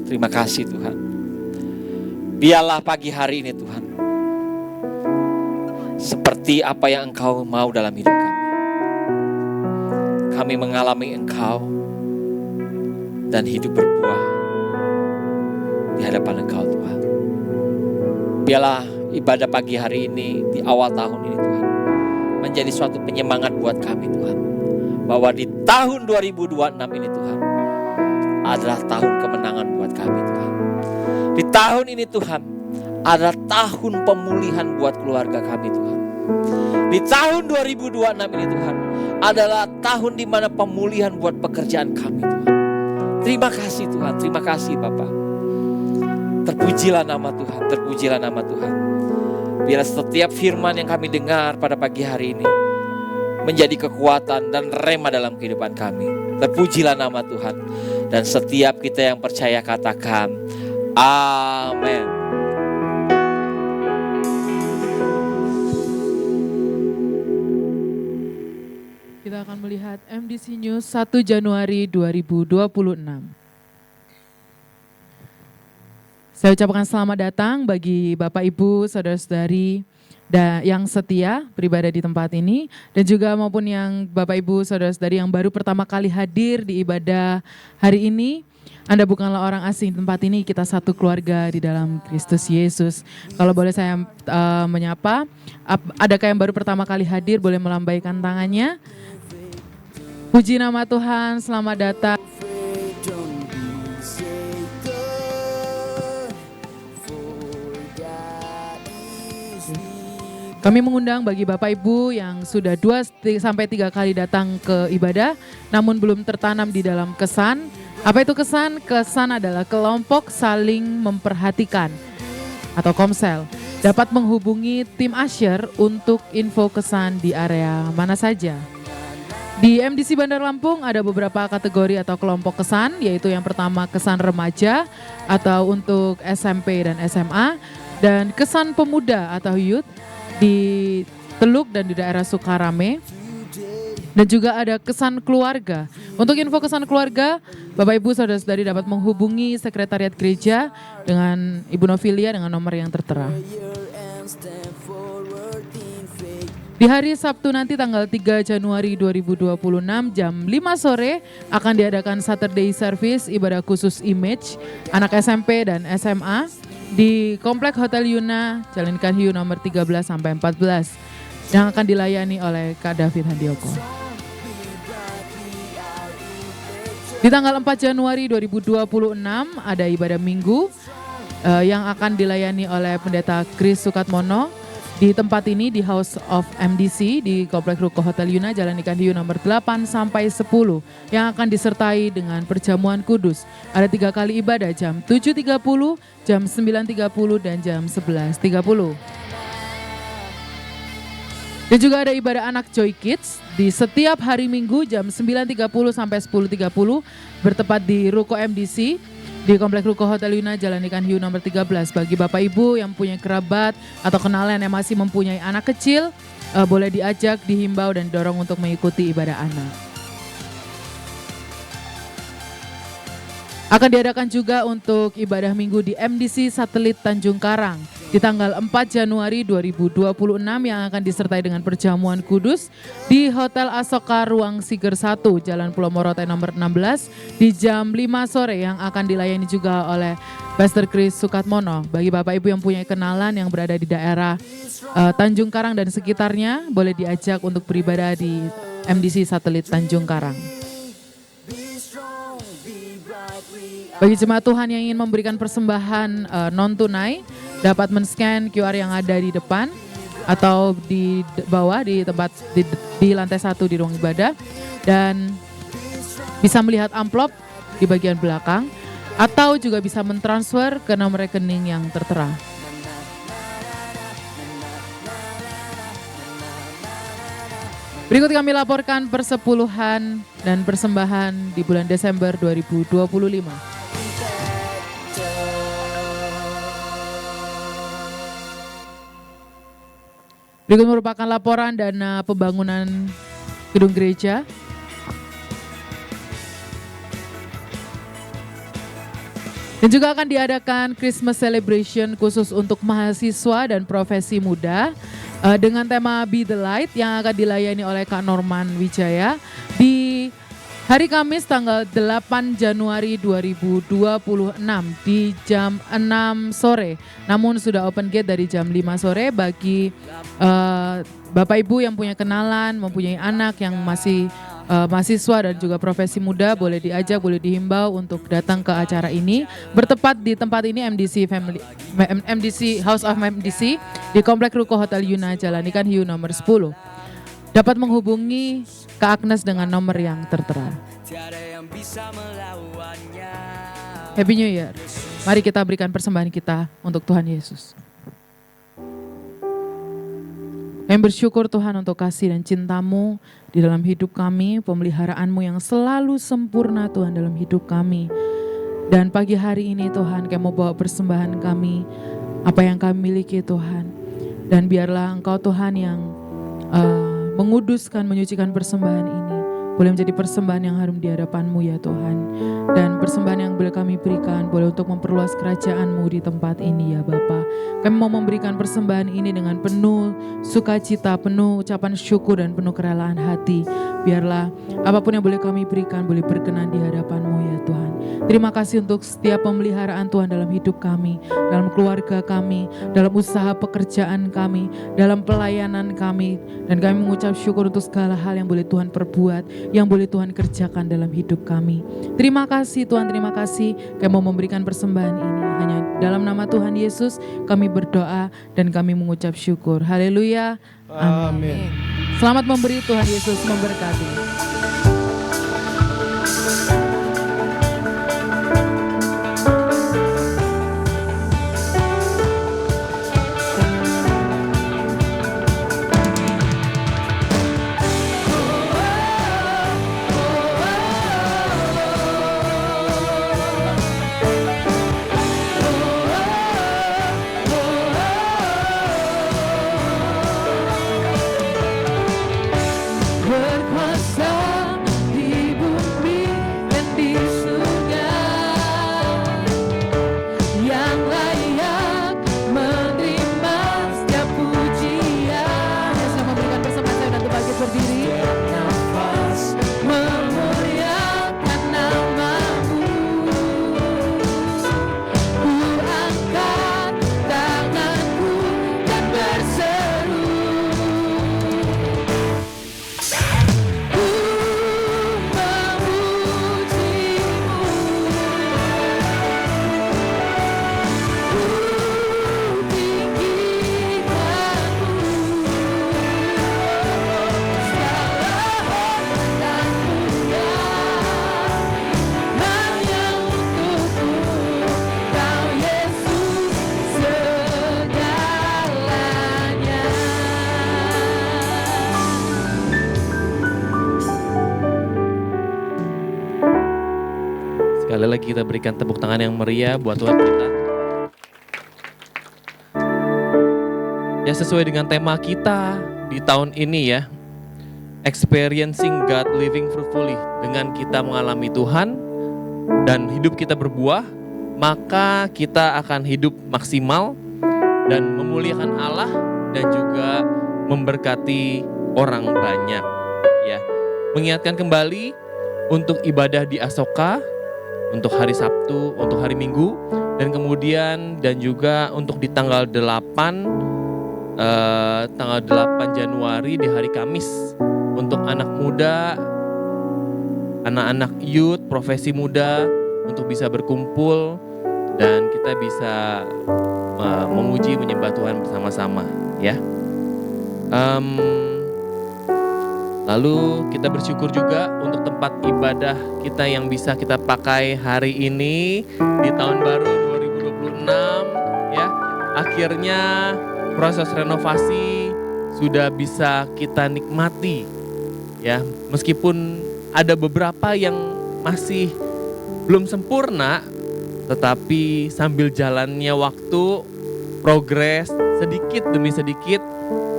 Terima kasih Tuhan. Biarlah pagi hari ini Tuhan, seperti apa yang Engkau mau dalam hidup kami. Kami mengalami Engkau dan hidup berbuah di hadapan Engkau Tuhan. Biarlah ibadah pagi hari ini di awal tahun ini Tuhan menjadi suatu penyemangat buat kami Tuhan. Bahwa di tahun 2026 ini Tuhan adalah tahun kemenangan buat kami Tuhan. Di tahun ini Tuhan adalah tahun pemulihan buat keluarga kami Tuhan. Di tahun 2026 ini Tuhan adalah tahun di mana pemulihan buat pekerjaan kami Tuhan. Terima kasih Tuhan, terima kasih Bapa. Terpujilah nama Tuhan, terpujilah nama Tuhan. Biar setiap firman yang kami dengar pada pagi hari ini menjadi kekuatan dan rema dalam kehidupan kami. Terpujilah nama Tuhan. Dan setiap kita yang percaya katakan, amin. Kita akan melihat MDC News 1 Januari 2026. Saya ucapkan selamat datang bagi Bapak Ibu, Saudara-saudari yang setia beribadah di tempat ini, dan juga maupun yang Bapak Ibu, Saudara-saudari yang baru pertama kali hadir di ibadah hari ini. Anda bukanlah orang asing di tempat ini, kita satu keluarga di dalam Kristus Yesus. Kalau boleh saya menyapa, adakah yang baru pertama kali hadir boleh melambaikan tangannya. Puji nama Tuhan, selamat datang. Kami mengundang bagi Bapak Ibu yang sudah 2-3 kali datang ke ibadah, namun belum tertanam di dalam kesan. Apa itu kesan? Kesan adalah kelompok saling memperhatikan atau komsel. Dapat menghubungi tim Asher untuk info kesan di area mana saja. Di MDC Bandar Lampung ada beberapa kategori atau kelompok kesan, yaitu yang pertama kesan remaja atau untuk SMP dan SMA, dan kesan pemuda atau youth di Teluk dan di daerah Sukarame, dan juga ada kesan keluarga. Untuk info kesan keluarga, Bapak Ibu Saudara-saudari dapat menghubungi Sekretariat Gereja dengan Ibu Novilia dengan nomor yang tertera. Di hari Sabtu nanti tanggal 3 Januari 2026 jam 5 sore akan diadakan Saturday Service ibadah khusus Image anak SMP dan SMA di Komplek Hotel Yuna, Jalan Ikan Hiu nomor 13 sampai 14 yang akan dilayani oleh Kak David Handioko. Di tanggal 4 Januari 2026 ada ibadah minggu yang akan dilayani oleh Pendeta Chris Sukatmono di tempat ini di House of MDC di Komplek Ruko Hotel Yuna, Jalan Ikan Hiu nomor 8 sampai 10 yang akan disertai dengan perjamuan kudus. Ada 3 kali ibadah jam 7.30, jam 9.30 dan jam 11.30. Dan juga ada ibadah anak Joy Kids di setiap hari Minggu jam 9.30 sampai 10.30 bertepat di Ruko MDC di Komplek Ruko Hotel Yuna, Jalan Ikan Hiu nomor 13. Bagi Bapak Ibu yang punya kerabat atau kenalan yang masih mempunyai anak kecil, boleh diajak, dihimbau dan didorong untuk mengikuti ibadah anak. Akan diadakan juga untuk ibadah minggu di MDC Satelit Tanjung Karang di tanggal 4 Januari 2026 yang akan disertai dengan perjamuan kudus di Hotel Asoka Ruang Siger 1 Jalan Pulau Morotai nomor 16 di jam 5 sore yang akan dilayani juga oleh Pastor Chris Sukatmono. Bagi Bapak Ibu yang punya kenalan yang berada di daerah Tanjung Karang dan sekitarnya, boleh diajak untuk beribadah di MDC Satelit Tanjung Karang. Bagi jemaat Tuhan yang ingin memberikan persembahan non tunai, dapat men-scan QR yang ada di depan atau di bawah di tempat di lantai 1 di ruang ibadah, dan bisa melihat amplop di bagian belakang, atau juga bisa mentransfer ke nomor rekening yang tertera. Berikut kami laporkan persepuluhan dan persembahan di bulan Desember 2025. Berikut merupakan laporan dana pembangunan gedung gereja. Dan juga akan diadakan Christmas Celebration khusus untuk mahasiswa dan profesi muda dengan tema Be the Light yang akan dilayani oleh Kak Norman Wijaya di hari Kamis tanggal 8 Januari 2026 di jam 6 sore. Namun sudah open gate dari jam 5 sore bagi Bapak Ibu yang punya kenalan, mempunyai anak yang masih mahasiswa dan juga profesi muda, boleh diajak, boleh dihimbau untuk datang ke acara ini. Bertepat di tempat ini MDC House of MDC di Komplek Ruko Hotel Yuna, Jalan Ikan Hiu nomor 10. Dapat menghubungi Kak Agnes dengan nomor yang tertera. Happy New Year. Mari kita berikan persembahan kita untuk Tuhan Yesus. Kami bersyukur Tuhan untuk kasih dan cinta-Mu di dalam hidup kami, pemeliharaan-Mu yang selalu sempurna Tuhan dalam hidup kami. Dan pagi hari ini Tuhan, kami mau bawa persembahan kami, apa yang kami miliki Tuhan. Dan biarlah Engkau Tuhan yang menguduskan, menyucikan persembahan ini. Boleh menjadi persembahan yang harum di hadapan-Mu ya Tuhan. Dan persembahan yang boleh kami berikan, boleh untuk memperluas kerajaan-Mu di tempat ini ya Bapa. Kami mau memberikan persembahan ini dengan penuh sukacita, penuh ucapan syukur dan penuh kerelaan hati. Biarlah apapun yang boleh kami berikan, boleh berkenan di hadapan-Mu ya Tuhan. Terima kasih untuk setiap pemeliharaan Tuhan dalam hidup kami, dalam keluarga kami, dalam usaha pekerjaan kami, dalam pelayanan kami. Dan kami mengucap syukur untuk segala hal yang boleh Tuhan perbuat, yang boleh Tuhan kerjakan dalam hidup kami. Terima kasih Tuhan, terima kasih kami mau memberikan persembahan ini. Hanya dalam nama Tuhan Yesus kami berdoa dan kami mengucap syukur. Haleluya. Amin. Selamat memberi, Tuhan Yesus memberkati. Sekali lagi kita berikan tepuk tangan yang meriah buat Tuhan kita. Ya, sesuai dengan tema kita di tahun ini ya, experiencing God living fruitfully. Dengan kita mengalami Tuhan dan hidup kita berbuah, maka kita akan hidup maksimal dan memuliakan Allah dan juga memberkati orang banyak. Ya, mengingatkan kembali untuk ibadah di Asoka untuk hari Sabtu, untuk hari Minggu, dan kemudian dan juga untuk di tanggal 8 Januari di hari Kamis untuk anak muda, anak-anak youth, profesi muda untuk bisa berkumpul dan kita bisa memuji menyembah Tuhan bersama-sama ya. Lalu kita bersyukur juga untuk tempat ibadah kita yang bisa kita pakai hari ini di tahun baru 2026 ya. Akhirnya proses renovasi sudah bisa kita nikmati ya. Meskipun ada beberapa yang masih belum sempurna, tetapi sambil jalannya waktu, progres sedikit demi sedikit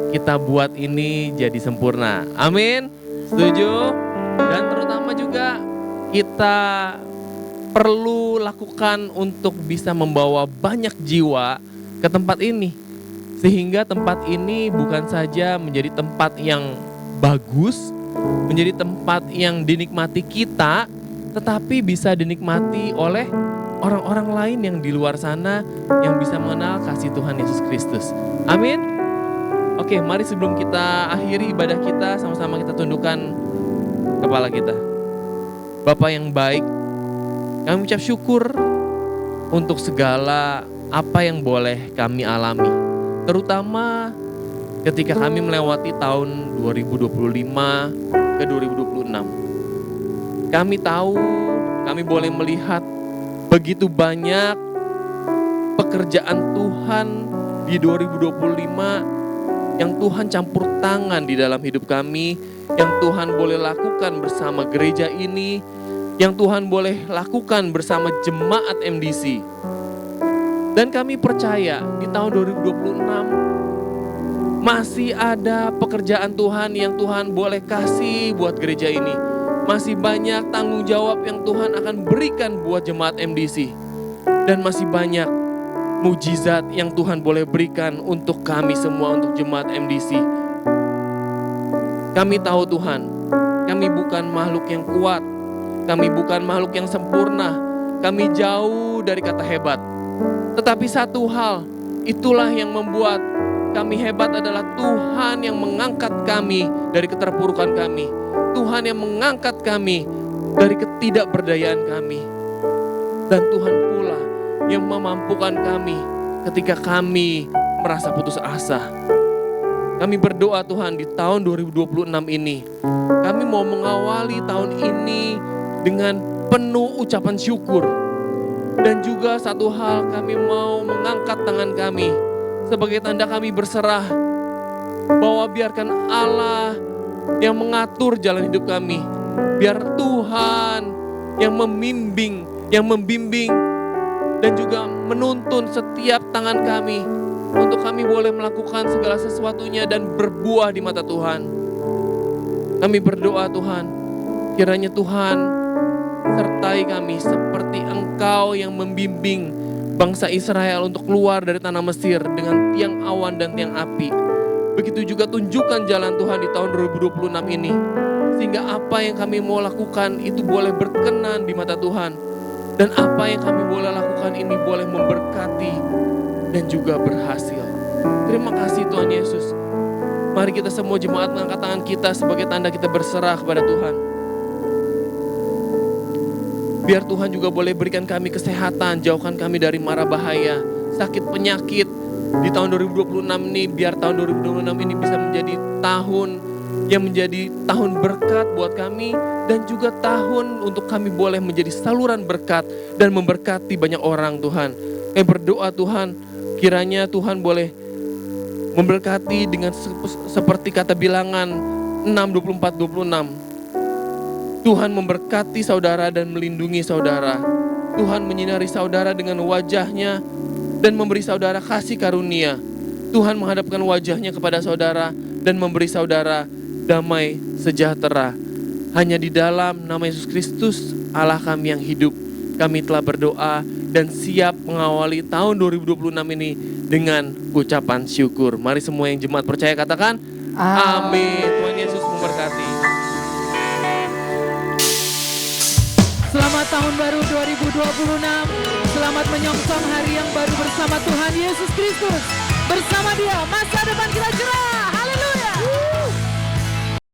kita buat ini jadi sempurna. Amin. Setuju? Dan terutama juga kita perlu lakukan untuk bisa membawa banyak jiwa ke tempat ini. Sehingga tempat ini bukan saja menjadi tempat yang bagus, menjadi tempat yang dinikmati kita, tetapi bisa dinikmati oleh orang-orang lain yang di luar sana yang bisa mengenal kasih Tuhan Yesus Kristus. Amin. Oke, mari sebelum kita akhiri ibadah kita, sama-sama kita tundukkan kepala kita. Bapa yang baik, kami ucap syukur untuk segala apa yang boleh kami alami. Terutama ketika kami melewati tahun 2025 ke 2026. Kami tahu, kami boleh melihat begitu banyak pekerjaan Tuhan di 2025 yang Tuhan campur tangan di dalam hidup kami, yang Tuhan boleh lakukan bersama gereja ini, yang Tuhan boleh lakukan bersama jemaat MDC. Dan kami percaya di tahun 2026 masih ada pekerjaan Tuhan yang Tuhan boleh kasih buat gereja ini. Masih banyak tanggung jawab yang Tuhan akan berikan buat jemaat MDC. Dan masih banyak mujizat yang Tuhan boleh berikan untuk kami semua, untuk jemaat MDC. Kami tahu Tuhan, kami bukan makhluk yang kuat, kami bukan makhluk yang sempurna, kami jauh dari kata hebat. Tetapi satu hal, itulah yang membuat kami hebat adalah Tuhan yang mengangkat kami dari keterpurukan kami. Tuhan yang mengangkat kami dari ketidakberdayaan kami. Dan Tuhan pula yang memampukan kami ketika kami merasa putus asa. Kami berdoa Tuhan di tahun 2026 ini, kami mau mengawali tahun ini dengan penuh ucapan syukur. Dan juga satu hal, kami mau mengangkat tangan kami sebagai tanda kami berserah bahwa biarkan Allah yang mengatur jalan hidup kami. Biar Tuhan yang membimbing dan juga menuntun setiap tangan kami untuk kami boleh melakukan segala sesuatunya dan berbuah di mata Tuhan. Kami berdoa Tuhan, kiranya Tuhan sertai kami seperti Engkau yang membimbing bangsa Israel untuk keluar dari tanah Mesir dengan tiang awan dan tiang api. Begitu juga tunjukkan jalan Tuhan di tahun 2026 ini, sehingga apa yang kami mau lakukan itu boleh berkenan di mata Tuhan. Dan apa yang kami boleh lakukan ini boleh memberkati dan juga berhasil. Terima kasih Tuhan Yesus. Mari kita semua jemaat mengangkat tangan kita sebagai tanda kita berserah kepada Tuhan. Biar Tuhan juga boleh berikan kami kesehatan, jauhkan kami dari mara bahaya, sakit penyakit. Di tahun 2026 ini, biar tahun 2026 ini bisa menjadi tahun yang menjadi tahun berkat buat kami dan juga tahun untuk kami boleh menjadi saluran berkat dan memberkati banyak orang Tuhan. Kami berdoa Tuhan, kiranya Tuhan boleh memberkati dengan seperti kata Bilangan 6:24-26. Tuhan memberkati saudara dan melindungi saudara. Tuhan menyinari saudara dengan wajahnya dan memberi saudara kasih karunia. Tuhan menghadapkan wajahnya kepada saudara dan memberi saudara damai sejahtera. Hanya di dalam nama Yesus Kristus, Allah kami yang hidup, kami telah berdoa dan siap mengawali tahun 2026 ini dengan ucapan syukur. Mari semua yang jemaat percaya katakan, amin. Tuhan Yesus memberkati. Selamat tahun baru 2026. Selamat menyongsong hari yang baru bersama Tuhan Yesus Kristus. Bersama Dia masa depan